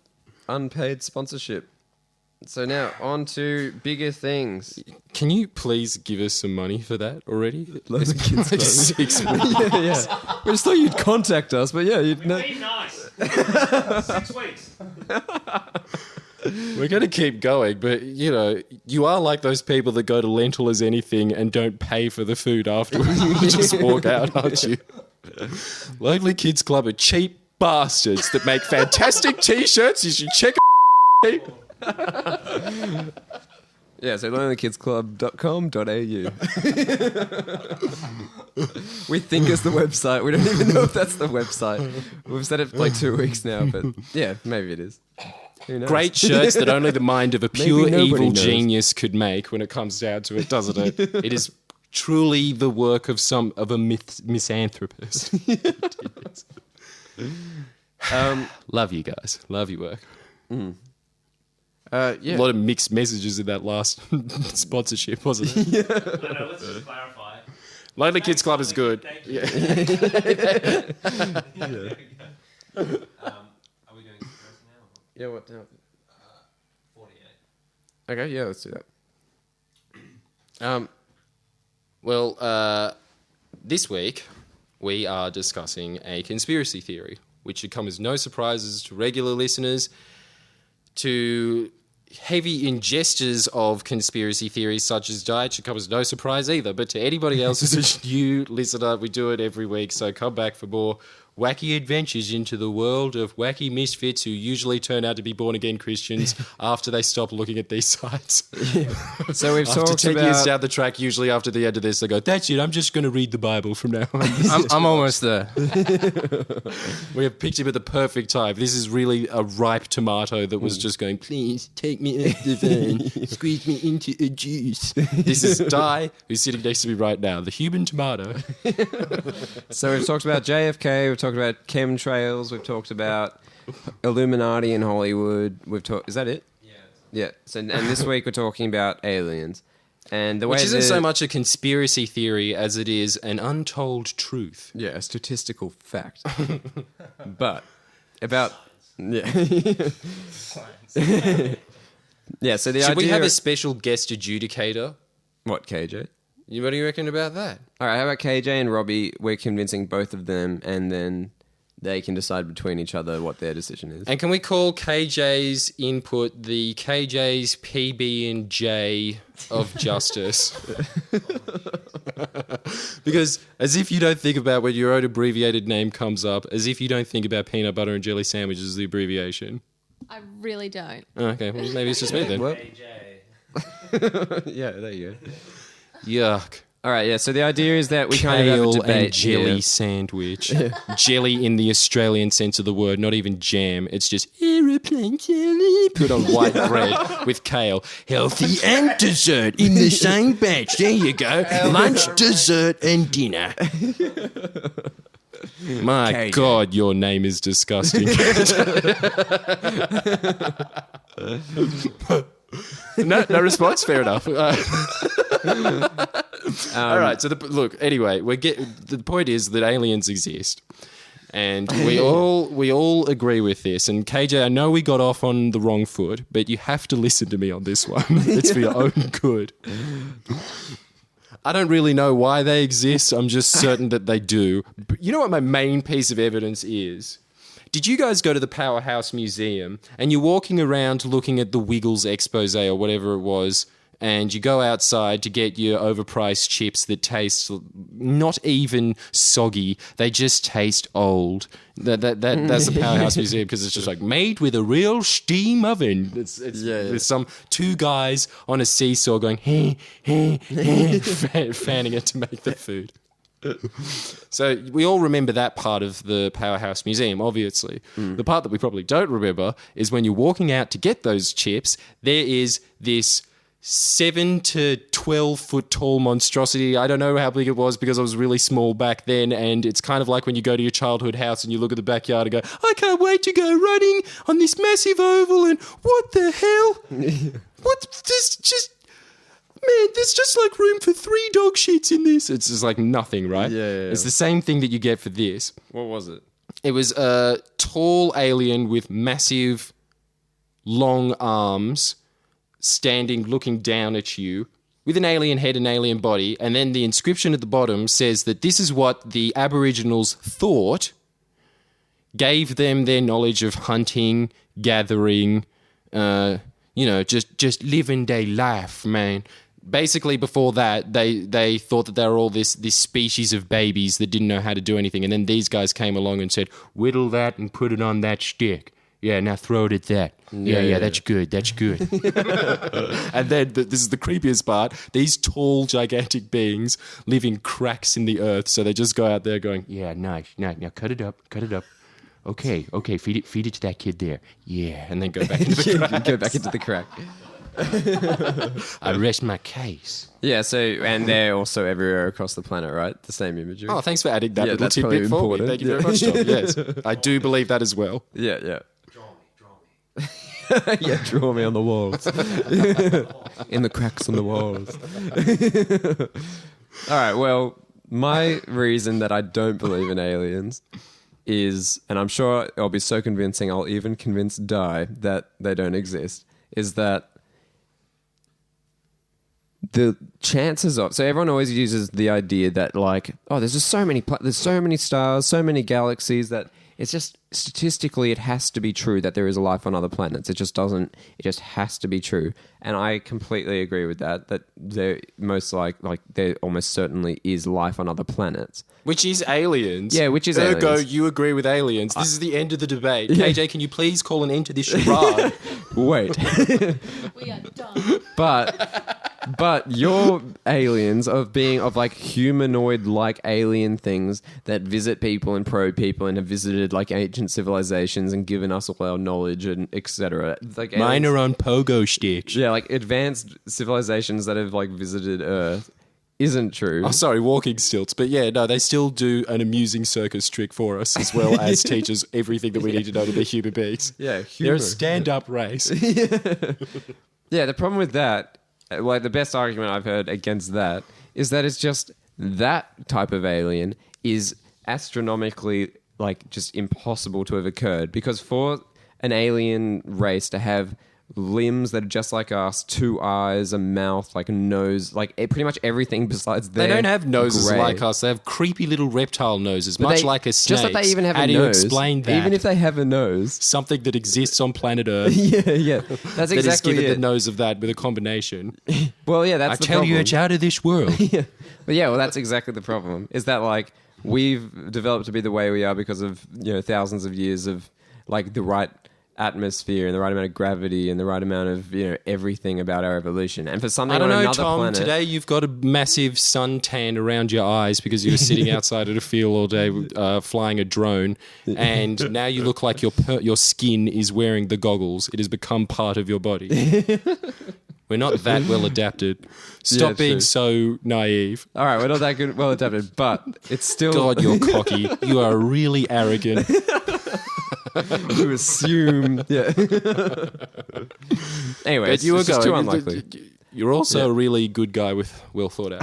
unpaid sponsorship. So now on to bigger things. Can you please give us some money for that already? Lonely Kids Like Club. 6 months. yeah. We just thought you'd contact us, but yeah, you'd know. Be nice. 6 weeks. We're going to keep going, but, you know, you are like those people that go to Lentil as anything and don't pay for the food afterwards. You just walk out, aren't you? Lonely Kids Club are cheap bastards that make fantastic T-shirts. You should check it. Yeah, so lonelykidsclub.com.au. We think it's the website. We don't even know if that's the website. We've said it for like 2 weeks now, but yeah, maybe it is. Who knows? Great shirts that only the mind of a pure nobody evil knows. genius could make when it comes down to it, doesn't it? It is truly the work of a misanthropist. Love you guys. Love your work. Yeah. A lot of mixed messages in that last sponsorship, wasn't it? No, let's just clarify it. Lonely Kids Club is good. Thank you. Yeah. Are we doing comparison now? Yeah, what now? 48. Okay, yeah, let's do that. Well, this week we are discussing a conspiracy theory, which should come as no surprises to regular listeners, to heavy ingesters of conspiracy theories such as diet should come as no surprise either. But to anybody else who's a new listener, we do it every week, so come back for more wacky adventures into the world of wacky misfits who usually turn out to be born-again Christians after they stop looking at these sites. So we've After talked 10 years about... down the track, usually after the end of this, they go, that's it, I'm just going to read the Bible from now on. I'm almost there. We have picked him at the perfect time. This is really a ripe tomato that was just going, please take me off the van, squeeze me into a juice. This is Di, who's sitting next to me right now, the human tomato. So we've talked about JFK, we've talked about chemtrails, we've talked about Illuminati in Hollywood. We've talked... Is that it? Yeah. Yeah. So, and this week we're talking about aliens. And the way Which isn't the- so much a conspiracy theory as it is an untold truth. Yeah, a statistical fact. But about yeah, yeah. So the Should idea we have a special guest adjudicator? what KJ? What do you reckon about that? All right, how about KJ and Robbie? We're convincing both of them, and then they can decide between each other what their decision is. And can we call KJ's input the KJ's PB and J of justice? Because as if you don't think about when your own abbreviated name comes up, as if you don't think about peanut butter and jelly sandwiches as the abbreviation. I really don't. Okay, well, maybe it's just me then. Well, AJ. yeah, there you go. Yuck. All right, yeah. So the idea is that we kind of have a Kale debate and jelly here. sandwich. Jelly in the Australian sense of the word, not even jam. It's just aeroplane jelly put on white bread with kale. Healthy and dessert in the same batch. There you go. Lunch, dessert, and dinner. My KJ. God, your name is disgusting. No response. Fair enough. All right. So look. Anyway, the point is that aliens exist, and we all agree with this. And KJ, I know we got off on the wrong foot, but you have to listen to me on this one. It's for your own good. I don't really know why they exist. I'm just certain that they do. But you know what my main piece of evidence is? Did you guys go to the Powerhouse Museum and you're walking around looking at the Wiggles expose or whatever it was, and you go outside to get your overpriced chips that taste not even soggy, they just taste old. That's the Powerhouse Museum because it's just like made with a real steam oven. It's There's some two guys on a seesaw going fanning it to make the food. So we all remember that part of the Powerhouse Museum, obviously. The part that we probably don't remember is when you're walking out to get those chips, there is this 7 to 12 foot tall monstrosity. I don't know how big it was because I was really small back then, and it's kind of like when you go to your childhood house and you look at the backyard and go, I can't wait to go running on this massive oval, and what the hell? What's this just... Man, there's just like room for 3 dog shits in this. It's just like nothing, right? Yeah. It's the same thing that you get for this. What was it? It was a tall alien with massive, long arms, standing, looking down at you, with an alien head and alien body. And then the inscription at the bottom says that this is what the Aboriginals thought gave them their knowledge of hunting, gathering, just living their life, man. Basically, before that, they thought that they were all this species of babies that didn't know how to do anything. And then these guys came along and said, whittle that and put it on that stick. Yeah, now throw it at that. Yeah, that's good. That's good. And then this is the creepiest part. These tall, gigantic beings live in cracks in the earth. So they just go out there going, yeah, nice. Now cut it up. Okay, feed it to that kid there. Yeah, and then go back into the crack. Go back into the crack. I rest my case. Yeah, so, and they're also everywhere across the planet, right? The same imagery. Oh, thanks for adding that Yeah, little that's probably tidbit for me. important. Thank you very much, Tom. Yes, I do believe that as well. Yeah. Draw me. Yeah, draw me on the walls. In the cracks on the walls. All right, well, my reason that I don't believe in aliens is, and I'm sure I'll be so convincing, I'll even convince Di that they don't exist, is that the chances of... So everyone always uses the idea that, like, oh, there's just there's so many stars, so many galaxies that it's just statistically it has to be true that there is life on other planets. It just has to be true. And I completely agree with that there there almost certainly is life on other planets. Which is aliens. Yeah, which is Ergo, aliens. you agree with aliens. This is the end of the debate. KJ, can you please call an end to this charade? Wait. We are done. But your aliens of like humanoid like alien things that visit people and probe people and have visited like ancient civilizations and given us all our knowledge and etc. Like Mine aliens- are on pogo sticks. Yeah, like advanced civilizations that have like visited Earth isn't true. Oh, sorry, walking stilts. But yeah, no, they still do an amusing circus trick for us as well as teach us everything that we need to know to be human beings. Yeah, They're humor. a stand-up race. Yeah, the problem with that like the best argument I've heard against that is that it's just that type of alien is astronomically like just impossible to have occurred, because for an alien race to have limbs that are just like us, 2 eyes, a mouth, like a nose, like pretty much everything besides They their don't have noses grey. like us. They have creepy little reptile noses, But much they- like a snake. Just that they even have How a do nose. you explain that? Even if they have a nose. Something that exists on planet Earth Yeah. That's that is exactly given it. the nose of that with a combination. Well, yeah, that's I the tell problem. you, it's out of this world. But yeah, well, that's exactly the problem. Is that like we've developed to be the way we are because of thousands of years of like the right atmosphere and the right amount of gravity and the right amount of everything about our evolution. And for something I don't on know, another Tom. planet, Today you've got a massive suntan around your eyes because you were sitting outside at a field all day flying a drone, and now you look like your skin is wearing the goggles. It has become part of your body. We're not that well adapted. Stop being true. so naive. all right, we're not that good, well adapted, but it's still God, you're cocky. You are really arrogant. to assume. Yeah. Anyway, But you were it's just too going. unlikely. You're also a really good guy with well thought out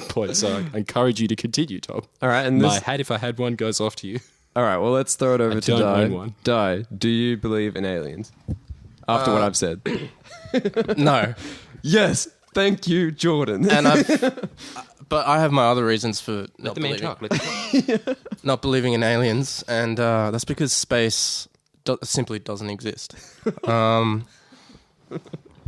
points. So I encourage you to continue, Tom. All right, and My this. hat, if I had one, goes off to you. All right, well, let's throw it over to don't Di. own one. Di, do you believe in aliens? After what I've said. No. Yes. Thank you, Jordan. And but I have my other reasons for not The man believing, talk. Let the man- not believing in aliens, and that's because space simply doesn't exist.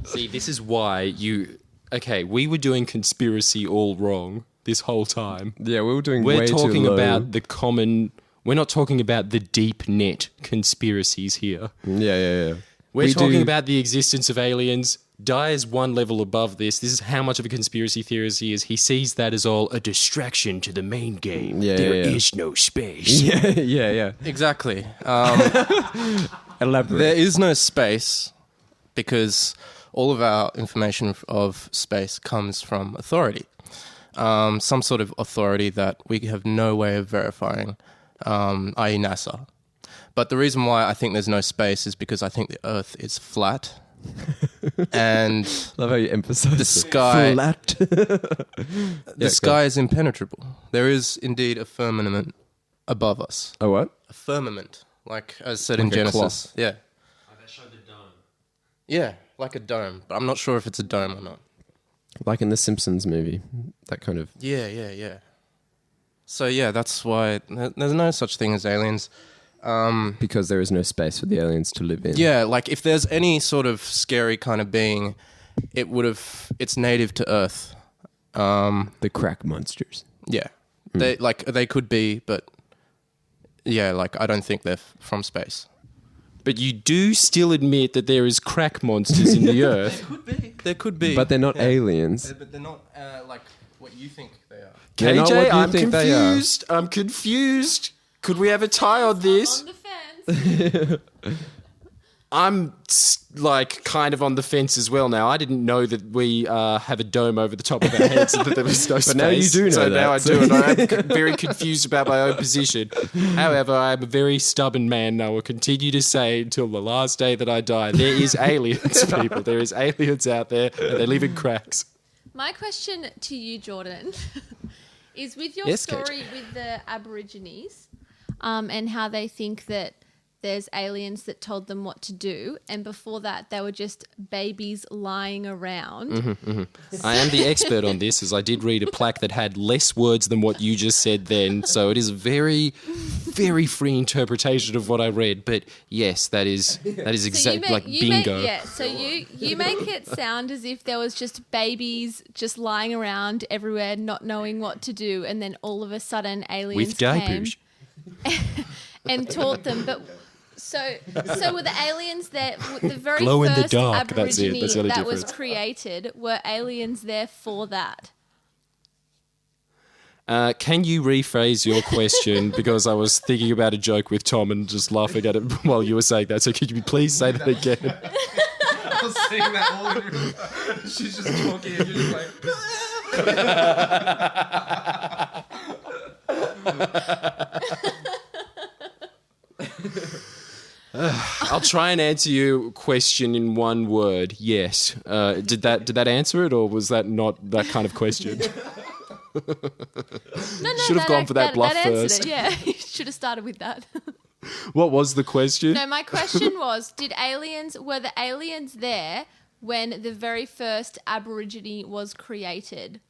See, this is why you. Okay, we were doing conspiracy all wrong this whole time. Yeah, we were doing We're way talking too low. about the common. We're not talking about the deep net conspiracies here. Yeah. We're We talking do- about the existence of aliens. Di is one level above this. This is how much of a conspiracy theorist he is. He sees that as all a distraction to the main game. Yeah, There yeah. is no space. Yeah. Exactly. Elaborate. There is no space because all of our information of space comes from authority. Some sort of authority that we have no way of verifying, i.e. NASA. But the reason why I think there's no space is because I think the Earth is flat. And Love how you emphasize the sky, flat. the sky is impenetrable. There is indeed a firmament above us. Oh, what? A firmament, like as said in Like a Genesis. cloth. Yeah. They showed the dome. Yeah, like a dome. But I'm not sure if it's a dome or not. Like in the Simpsons movie. That kind of... Yeah. So yeah, that's why there's no such thing as aliens. Because there is no space for the aliens to live in. Yeah, like if there's any sort of scary kind of being, it's native to Earth. The crack monsters. Yeah. They could be, but yeah, like I don't think they're from space. But you do still admit that there is crack monsters in the earth. There could be. But they're not aliens. But they're not like what you think they are. They're not what KJ, you I'm think they are. confused. I'm confused. Could we have a tie on this? On the fence. I'm like kind of on the fence as well now. I didn't know that we have a dome over the top of our heads and that there was no space. now you do know so that, now I so- do, and I'm very confused about my own position. However, I'm a very stubborn man, and I will continue to say until the last day that I die, there is aliens, people. There is aliens out there, and they live in cracks. My question to you, Jordan, is with your Yes, story with the Aborigines and how they think that there's aliens that told them what to do, and before that they were just babies lying around. I am the expert on this, as I did read a plaque that had less words than what you just said then, so it is a very, very free interpretation of what I read. But yes, that is exactly like bingo. So you make it sound as if there was just babies just lying around everywhere, not knowing what to do, and then all of a sudden aliens With came diapers. and taught them. But so were the aliens there? The very Glow in the first dark, that's it. Aborigine That's the only that was difference. created, were aliens there for that? Can you rephrase your question? Because I was thinking about a joke with Tom and just laughing at it while you were saying that. So could you please say that again? I was saying that all the time. She's just talking and you're just like... I'll try and answer your question in one word. Yes. Did that answer it, or was that not that kind of question? No, Should have gone for that bluff answered first. it, yeah, you should have started with that. What was the question? No, my question was: were the aliens there when the very first Aborigine was created?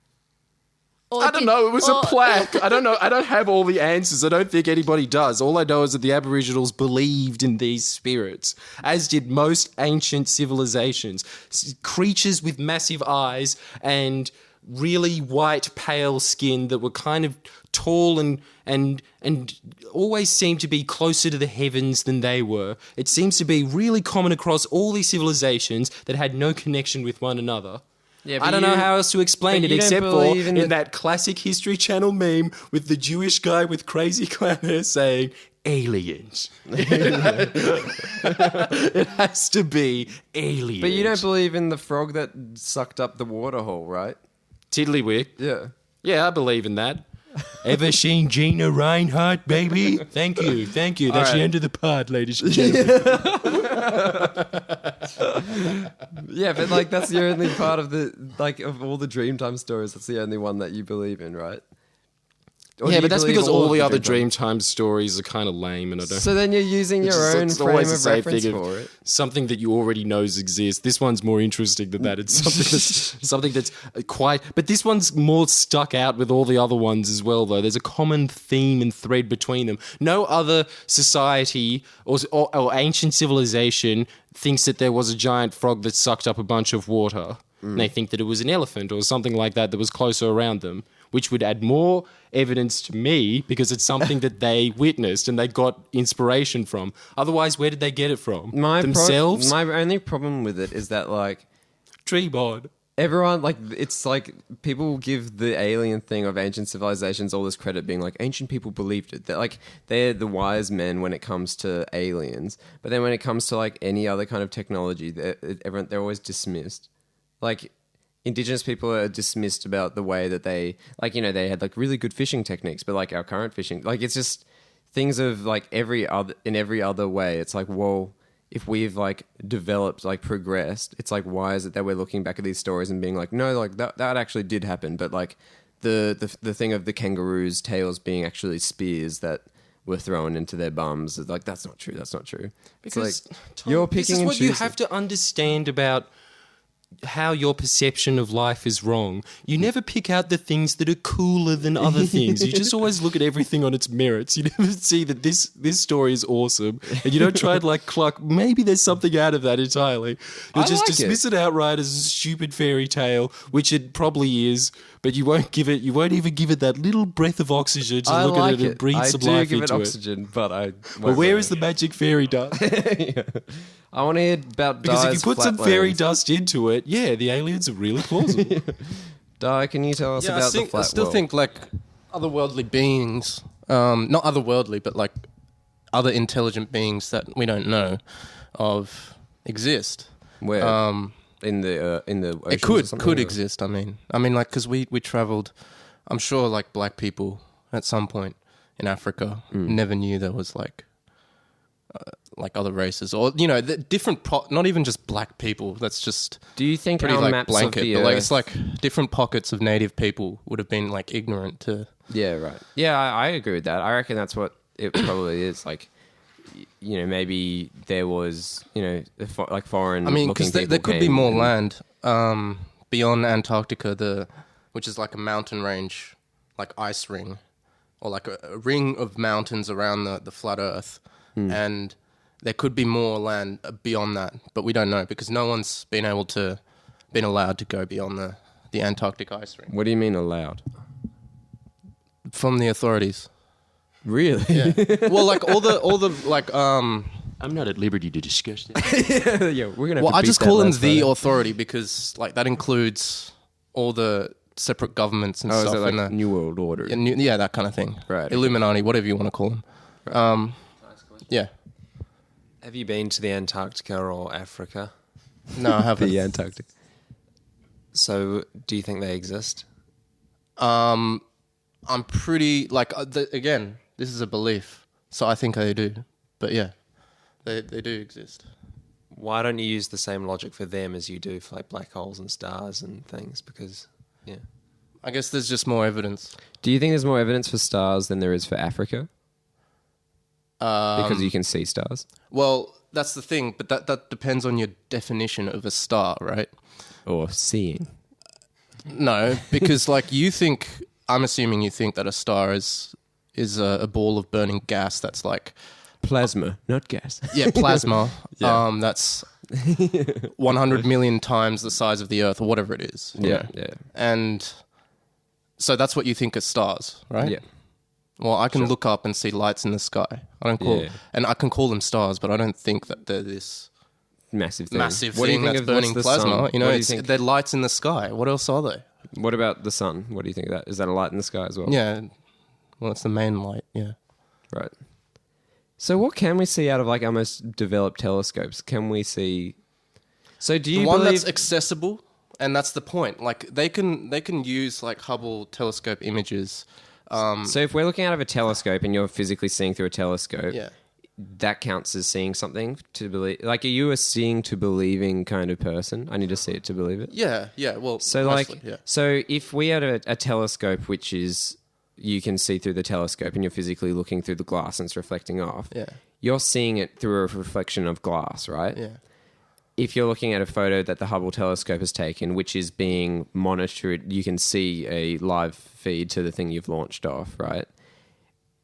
Or I don't know. It was a plaque. I don't know. I don't have all the answers. I don't think anybody does. All I know is that the Aboriginals believed in these spirits, as did most ancient civilizations. Creatures with massive eyes and really white, pale skin that were kind of tall and always seemed to be closer to the heavens than they were. It seems to be really common across all these civilizations that had no connection with one another. Yeah, I don't know how else to explain but it you don't except for believe in in that classic History Channel meme with the Jewish guy with crazy clown hair saying, aliens. It has to be aliens. But you don't believe in the frog that sucked up the water hole, right? Tiddlywink. Yeah. Yeah, I believe in that. Ever seen Gina Reinhardt, baby? Thank you. That's the end of the pod, ladies and gentlemen. Yeah, but like that's the only part of of all the Dreamtime stories. That's the only one that you believe in, right? Or do Yeah, you but that's believe because all of the other Dreamtime? Dreamtime stories are kind of lame, and I don't. So then you're using your own It's frame always the of same reference thing of for it. something that you already knows exists. This one's more interesting than that. It's something that's quite. But this one's more stuck out with all the other ones as well, though. There's a common theme and thread between them. No other society or ancient civilization thinks that there was a giant frog that sucked up a bunch of water. And they think that it was an elephant or something like that was closer around them, which would add more evidence to me because it's something that they witnessed and they got inspiration from. Otherwise, where did they get it from? Themselves? My only problem with it is that like Tree bod. everyone it's like people give the alien thing of ancient civilizations all this credit, being like ancient people believed it. They're the wise men when it comes to aliens, but then when it comes to like any other kind of technology, they're always dismissed. Like Indigenous people are dismissed about the way that they they had like really good fishing techniques, but like our current fishing, like it's just things of like every other way. It's like, well, if we've like developed, like progressed, it's like, why is it that we're looking back at these stories and being like, no, like that actually did happen, but like the thing of the kangaroos' tails being actually spears that were thrown into their bums, like that's not true. Because it's like Tom, you're picking this is and what you choosing. have to understand about how your perception of life is wrong. You never pick out the things that are cooler than other things. You just always look at everything on its merits. You never see that this story is awesome, and you don't try and like cluck. Maybe there's something out of that entirely. You'll I just like dismiss it outright as a stupid fairy tale, which it probably is. But you won't even give it that little breath of oxygen to look at it and breathe some life give into it it. oxygen, but I. But where is the magic fairy dust? I want to hear about Because if Di's you put some fairy flatlands. dust into it, yeah, the aliens are really plausible. Di, can you tell us Yeah, about the flat I still world? think like otherworldly beings, not otherworldly, but like other intelligent beings that we don't know of exist. Where in the oceans It or something, could or- exist. I mean, like because we traveled. I'm sure like black people at some point in Africa never knew there was like other races or the different. Not even just black people. That's just Do you think pretty our like maps blanket. of the But like Earth- it's like different pockets of native people would have been like ignorant to. Yeah, right. Yeah, I agree with that. I reckon that's what it probably is. Like, maybe there was, like foreign. I mean, because because there could be more land beyond Antarctica, which is like a mountain range, like ice ring, or like a ring of mountains around the flat Earth, and there could be more land beyond that, but we don't know because no one's been allowed to go beyond the Antarctic ice ring What do you mean allowed? from the authorities. Really? Yeah. Well, like all the like I'm not at liberty to discuss that. Yeah, we're gonna. Well, I just call them the authority because like that includes all the separate governments and Oh, stuff. is it like in the, New World Order? yeah, that kind of thing. Right. Illuminati, whatever you want to call them. Yeah. Have you been to the Antarctica or Africa? No, I haven't. The Antarctic. So, do you think they exist? I'm pretty like again. This is a belief, so I think I do. But yeah, They do exist. Why don't you use the same logic for them as you do for like black holes and stars and things? Because, yeah. I guess there's just more evidence. Do you think there's more evidence for stars than there is for Africa? Because you can see stars? Well, that's the thing, but that depends on your definition of a star, right? Or seeing? No, because like I'm assuming you think that a star is a ball of burning gas that's like Plasma, not gas. yeah, plasma. That's 100 million times the size of the Earth or whatever it is. you know? Yeah. And so that's what you think of stars, right? Yeah. Well, I can look up and see lights in the sky. And I can call them stars, but I don't think that they're this Massive thing. thing that's burning what's the plasma. sun? You know, What do you think? they're lights in the sky. What else are they? What about the sun? What do you think of that? Is that a light in the sky as well? Yeah. Well, it's the main light. Yeah. Right. So what can we see out of like our most developed telescopes? Can we see... So do you The one believe... that's accessible, and that's the point. Like they can use like Hubble telescope images. So if we're looking out of a telescope and you're physically seeing through a telescope, Yeah. that counts as seeing something to believe. Like, are you a seeing to believing kind of person? I need to see it to believe it. Yeah. Well, So mostly, like, yeah. so if we had a telescope which is you can see through the telescope and you're physically looking through the glass and it's reflecting off. Yeah. You're seeing it through a reflection of glass, right? Yeah. If you're looking at a photo that the Hubble telescope has taken, which is being monitored, you can see a live feed to the thing you've launched off, right?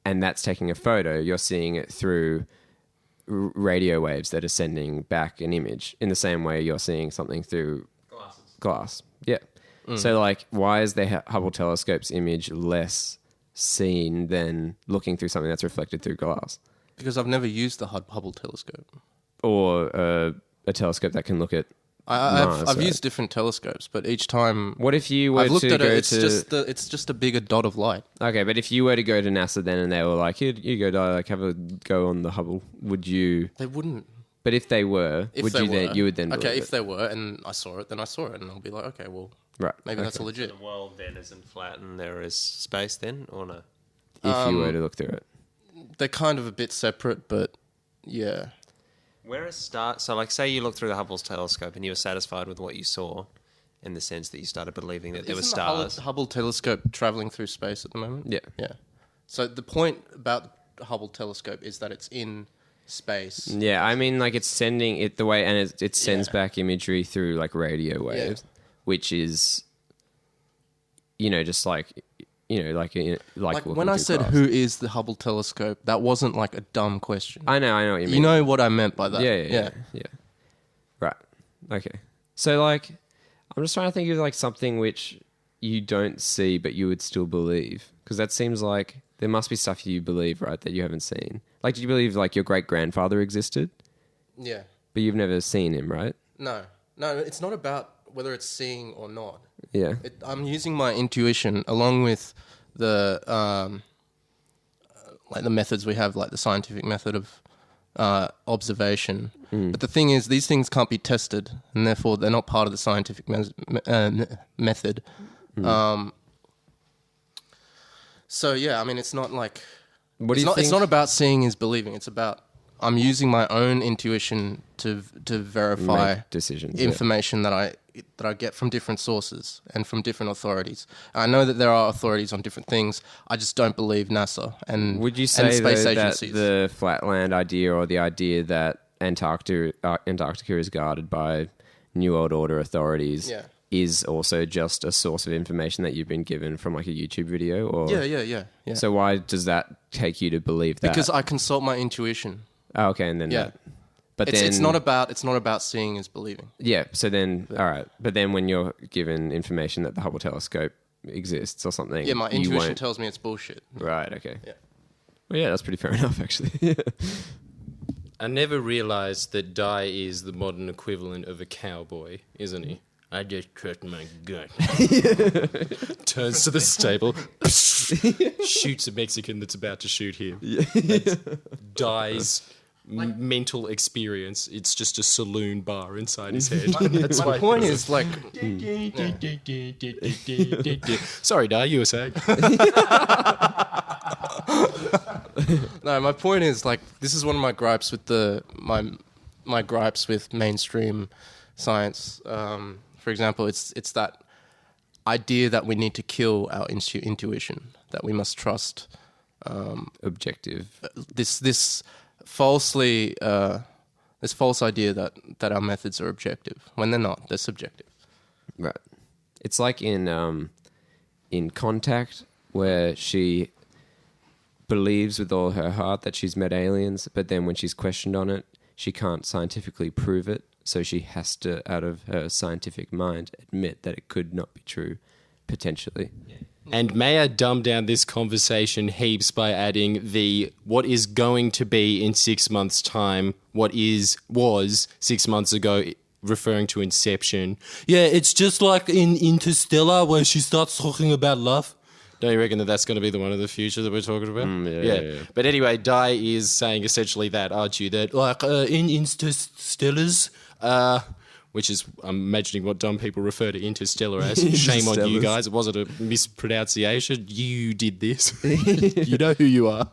And that's taking a photo. You're seeing it through radio waves that are sending back an image in the same way you're seeing something through glass. Yeah. So, like, why is the Hubble telescope's image less seen than looking through something that's reflected through glass? Because I've never used the Hubble telescope. Or a telescope that can look at Mars, I've right? used different telescopes, but each time What if you were I've looked to at go it, to... it's just a bigger dot of light. Okay, but if you were to go to NASA then and they were like, here, you go, like, have a go on the Hubble, would you... They wouldn't. But if they were, If would they you were, then... You would then okay, believe if they were, and I saw it, then I saw it, and I'll be like, okay, well, Right. maybe that's a legit. The world then isn't flat and there is space then, or no? If you were to look through it. They're kind of a bit separate, but yeah. Where is star? So, like, say you looked through the Hubble's telescope and you were satisfied with what you saw, in the sense that you started believing that there were Isn't stars. the Hubble telescope traveling through space at the moment? Yeah. Yeah. So the point about the Hubble telescope is that it's in space. Yeah, I mean, like, it's sending it the way... And it sends Yeah. back imagery through, like, radio waves, which is, you know, just like... You know, like Like looking when I through said, glass. who is the Hubble telescope, that wasn't like a dumb question. I know what you mean. You know what I meant by that. Yeah. Right. Okay. So, like, I'm just trying to think of, like, something which you don't see but you would still believe. Because that seems like there must be stuff you believe, right, that you haven't seen. Like, did you believe, like, your great-grandfather existed? Yeah. But you've never seen him, right? No, it's not about whether it's seeing or not. Yeah. I'm using my intuition along with the like the methods we have, like the scientific method of observation. But the thing is, these things can't be tested, and therefore they're not part of the scientific method. So yeah, I mean, it's not like What do it's you not. think? It's not about seeing is believing. It's about I'm using my own intuition to verify Make decisions, yeah. information that I get from different sources and from different authorities. I know that there are authorities on different things. I just don't believe NASA and Would you and say, space though, agencies. that the flatland idea or the idea that Antarctica is guarded by New World Order authorities Yeah. is also just a source of information that you've been given from, like, a YouTube video? Or Yeah. So why does that take you to believe that? Because I consult my intuition. Oh, okay, and then Yeah. that. But It's not about seeing is believing. Yeah, so then, all right. But then when you're given information that the Hubble telescope exists or something... Yeah, my you intuition won't- tells me it's bullshit. Right, okay. Yeah. Well, yeah, that's pretty fair enough, actually. I never realised that Di is the modern equivalent of a cowboy, isn't he? I just trust my gut. Turns to the stable, shoots a Mexican that's about to shoot him. That's Di's mental experience. It's just a saloon bar inside his head. That's My why. point is like Sorry, Di, you were saying. No, my point is like this is one of my gripes with my gripes with mainstream science. For example, it's that idea that we need to kill our intuition, that we must trust Objective. this falsely this false idea that our methods are objective when they're not. They're subjective. Right. It's like in Contact, where she believes with all her heart that she's met aliens, but then when she's questioned on it, she can't scientifically prove it, so she has to, out of her scientific mind, admit that it could not be true, potentially. And may I dumb down this conversation heaps by adding the what is going to be in 6 months' time, was 6 months ago, referring to Inception. Yeah, it's just like in Interstellar where she starts talking about love. Don't you reckon that that's going to be the one of the future that we're talking about? Yeah. But anyway, Dai is saying essentially that, aren't you? That like in Interstellars, which is, I'm imagining what dumb people refer to Interstellar as. Shame on you Interstellars. guys. It wasn't a mispronunciation. You did this. You know who you are.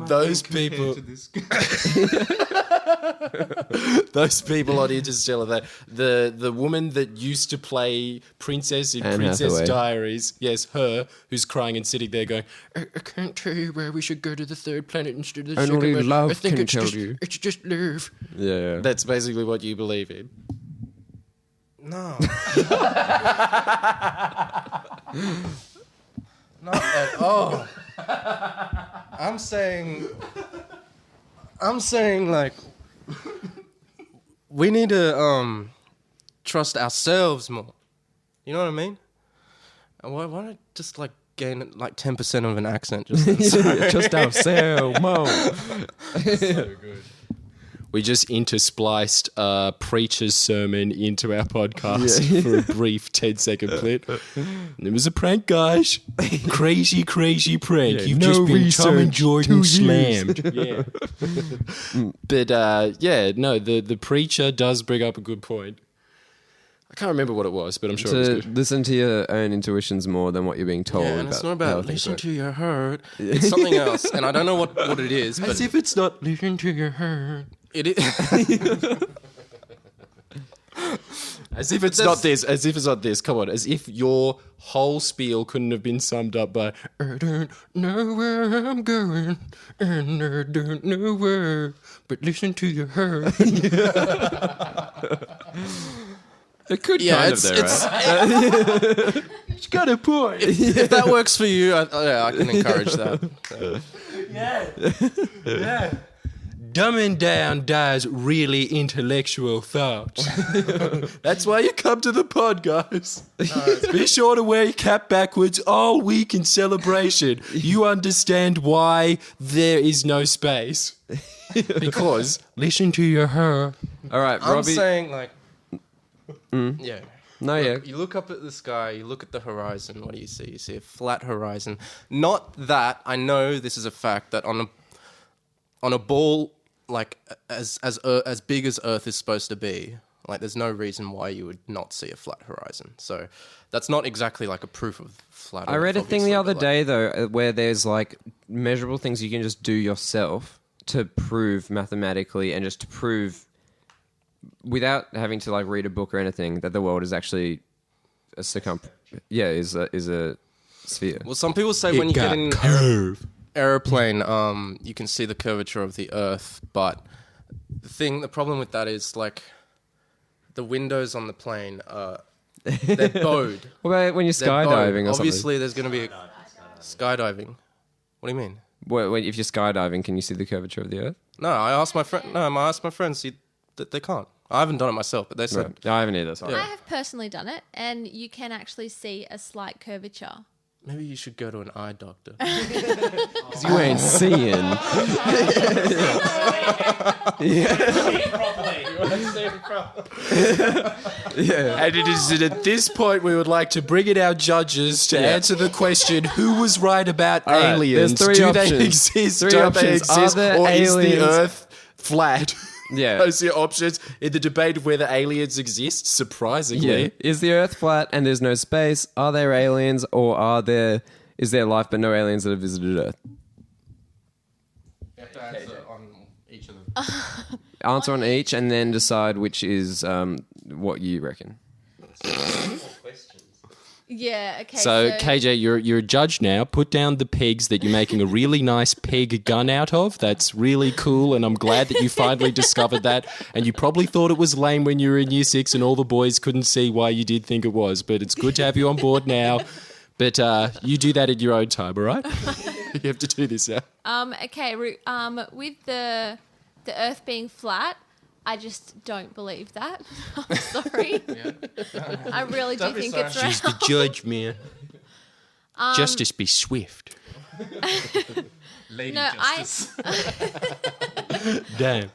Those people... Those people on Interstellar, the woman that used to play Princess in Anne Princess Hathaway. Diaries, yes, her, who's crying and sitting there going, I can't tell you where we should go to the third planet instead of the Only second one. love I think can it's tell just, you." It's just love. Yeah. That's basically what you believe in. No. Not at all. I'm saying like we need to trust ourselves more. You know what I mean? And why don't I just like gain like 10% of an accent just then? Sorry. Just ourselves, mo. We just interspliced a preacher's sermon into our podcast for a brief 10-second clip. And it was a prank, guys. Crazy prank. You've no just been Tom and research, Jordan 2 years. slammed. But the preacher does bring up a good point. I can't remember what it was, but I'm sure it was To good. listen to your own intuitions more than what you're being told. Yeah, and it's not about health and listen growth. to your heart. It's something else, and I don't know what it is. But if it's not listen to your heart. it is. As if it's not this. As if it's not this. Come on. As if your whole spiel couldn't have been summed up by I don't know where I'm going and I don't know where, but listen to your heart. It could Yeah, kind it's of though, right? It's got a point. if that works for you, I can encourage that. Yeah. Dumbing down Dai's really intellectual thoughts. That's why you come to the pod, guys. Be sure to wear your cap backwards all week in celebration. You understand why there is no space. Because listen to your heart. All right, I'm Robbie. saying like, yeah. No, yeah. You look up at the sky, you look at the horizon. What do you see? You see a flat horizon. Not that I know this is a fact that on a ball like as big as Earth is supposed to be, like there's no reason why you would not see a flat horizon. So that's not exactly like a proof of flat Earth. I read a thing obviously, the other but, like, day though, where there's like measurable things you can just do yourself to prove mathematically and just to prove without having to like read a book or anything that the world is actually a is a sphere. Well, some people say when you get in an aeroplane, you can see the curvature of the Earth, but the problem with that is like the windows on the plane they're bowed. What about when you're They're bowed. skydiving or Obviously, there's going to be skydiving. What do you mean? something? If you're skydiving, can you see the curvature of the Earth? No, I asked my friend. No, I asked my friends. That they can't. I haven't done it myself, but they said. Right. No, I haven't either. Sorry. I have personally done it, and you can actually see a slight curvature. Maybe you should go to an eye doctor. Because you ain't seeing. And it is at this point we would like to bring in our judges to answer the question: who was right about right, aliens? there's three Do they options. exist? Three Don't they options. Are exist? there Or is the aliens? Earth flat? Yeah. Those are your options in the debate of whether aliens exist. Surprisingly, Yeah. Is the Earth flat and there's no space? Are there aliens or are there is there life but no aliens that have visited Earth? You have to answer on each of them. Answer on each, and then decide which is what you reckon. Yeah, okay. So, KJ, you're a judge now. Put down the pegs that you're making a really nice peg gun out of. That's really cool, and I'm glad that you finally discovered that. And you probably thought it was lame when you were in Year 6 and all the boys couldn't see why you did think it was. But it's good to have you on board now. But you do that at your own time, all right? You have to do this now. Okay, with the Earth being flat, I just don't believe that. I'm sorry. I really do think it's She's round. the judge, man. Justice be swift. Lady No, Justice. Damn.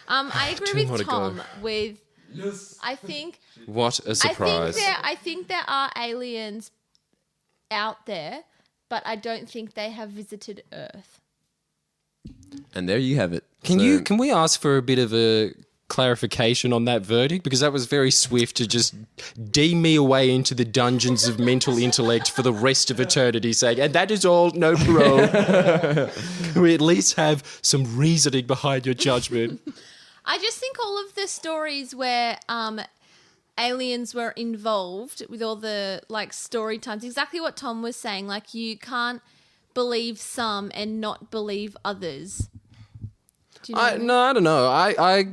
I agree Two more with to go. Tom with. I think What a surprise. I think there are aliens out there, but I don't think they have visited Earth. And there you have it. Can we ask for a bit of a clarification on that verdict? Because that was very swift to just deem me away into the dungeons of mental intellect for the rest of eternity, saying, and that is all, no parole. Can we at least have some reasoning behind your judgment? I just think all of the stories where aliens were involved with all the like story times, exactly what Tom was saying, like you can't believe some and not believe others. Do you know what I mean? No, I don't know. I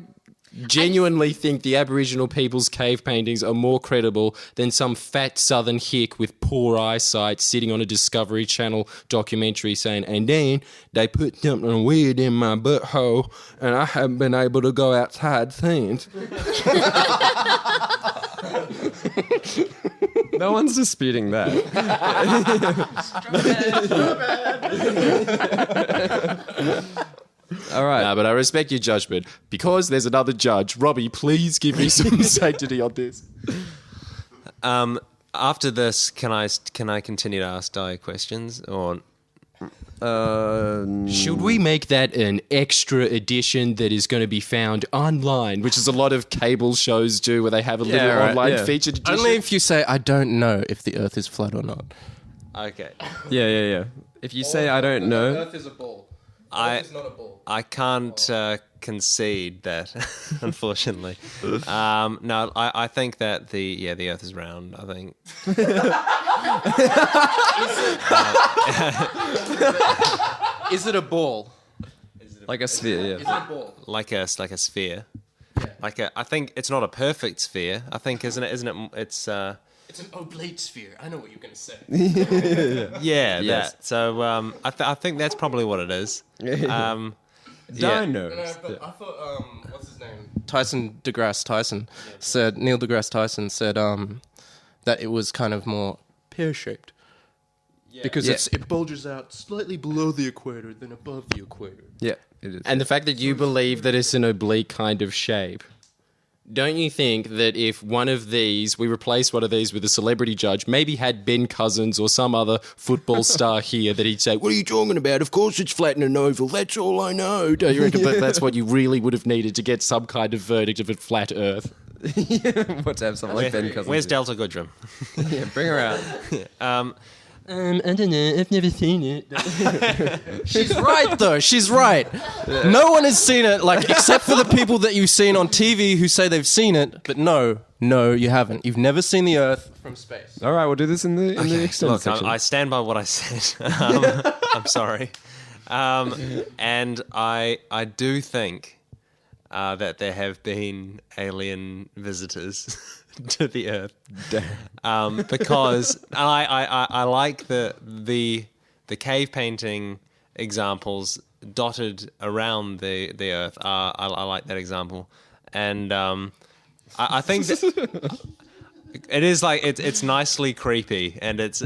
genuinely think the Aboriginal people's cave paintings are more credible than some fat southern hick with poor eyesight sitting on a Discovery Channel documentary saying, and then they put something weird in my butthole and I haven't been able to go outside since. No one's disputing that. All right. Nah, but I respect your judgment. Because there's another judge, Robbie, please give me some sanctity on this. After this, can I continue to ask Di questions or? Should we make that an extra edition that is going to be found online, which is a lot of cable shows do, where they have a little right, online yeah. featured edition? Only if you say, I don't know if the Earth is flat or not. Okay, Yeah. If you say I don't know, Earth is a ball. I not a ball. I can't concede that, unfortunately. No, I think that the Earth is round. I think. Is it a ball? like a sphere. Yeah. Is it a ball? like a sphere. I think it's not a perfect sphere. I think isn't it? It's It's an oblate sphere. I know what you're going to say. yeah. Yes. That. So I think that's probably what it is. Dino. No, but I thought, what's his name? Tyson DeGrasse Tyson said, Neil deGrasse Tyson said that it was kind of more pear-shaped. Because Yeah. it bulges out slightly below the equator than above the equator. Yeah, it is. And the fact that you believe that it's an oblique kind of shape, don't you think that if we replaced one of these with a celebrity judge, maybe had Ben Cousins or some other football star here, that he'd say, what are you talking about? Of course it's flat and an oval. That's all I know. Don't you reckon that's what you really would have needed to get some kind of verdict of a flat Earth? What to have something like Ben Cousins? Where's here. Delta Goodrum? Yeah, bring her out. I don't know. I've never seen it. She's right, though. She's right. No one has seen it, like, except for the people that you've seen on TV who say they've seen it. But no, you haven't. You've never seen the Earth from space. All right, we'll do this in the extended Look, section. I stand by what I said. I'm sorry. And I do think that there have been alien visitors to the Earth, because I like the cave painting examples dotted around the Earth. I like that example, and I think that it is like it's nicely creepy, and it's.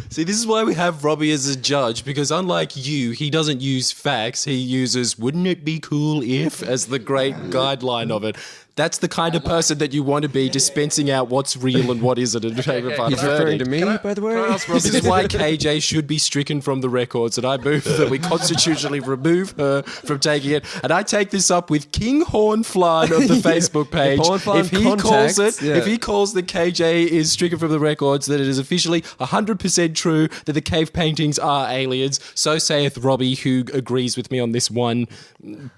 See, this is why we have Robbie as a judge, because unlike you, he doesn't use facts. He uses, wouldn't it be cool if, as the great guideline of it. That's the kind of person that you want to be, dispensing out what's real and what isn't. In favor of He's referring to me, Can I- by the way. can I ask Robbie This is why KJ should be stricken from the records, and I move that we constitutionally remove her from taking it. And I take this up with King Hornflan of the Facebook page. Hornflan If he contacts, calls it, yeah. if he calls that KJ is stricken from the records, that it is officially 100% true that the cave paintings are aliens. So saith Robbie, who agrees with me on this one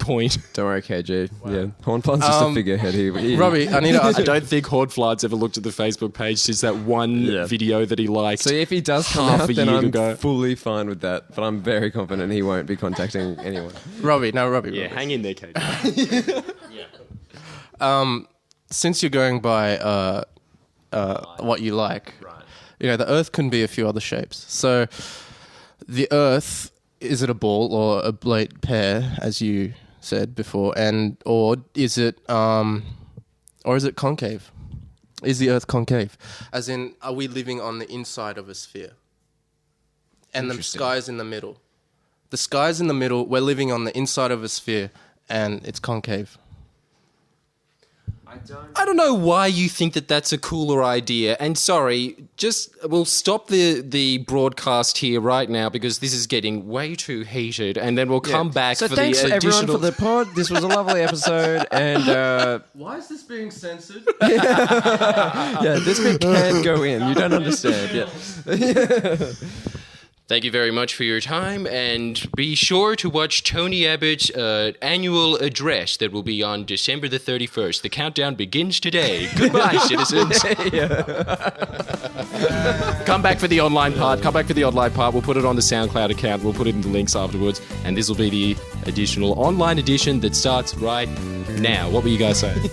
point. Don't worry, KJ. Yeah, Hornflan's just a figurehead. He Robbie, I need to ask I you. don't think Hornflan's ever looked at the Facebook page since that one Yeah. video that he liked. So if he does come half out, a then year I'm ago. fully fine with that. But I'm very confident he won't be contacting anyone. Robbie. Yeah, hang in there, KJ. Since you're going by what you like, the Earth can be a few other shapes. So the Earth, is it a ball or a blade pear, as you said before, or is it concave? Is the Earth concave? As in, are we living on the inside of a sphere? And the sky's in the middle. The sky's in the middle. We're living on the inside of a sphere, and it's concave. I don't know why you think that that's a cooler idea. And sorry, we'll stop the broadcast here right now because this is getting way too heated, and then we'll come back So for thanks the everyone additional. for the pod. This was a lovely episode, and Why is this being censored? yeah, this bit can't go in. You don't understand. Yeah. Thank you very much for your time, and be sure to watch Tony Abbott's annual address that will be on December the 31st. The countdown begins today. Goodbye, citizens. Come back for the online part. We'll put it on the SoundCloud account. We'll put it in the links afterwards, and this will be the additional online edition that starts right now. What were you guys saying?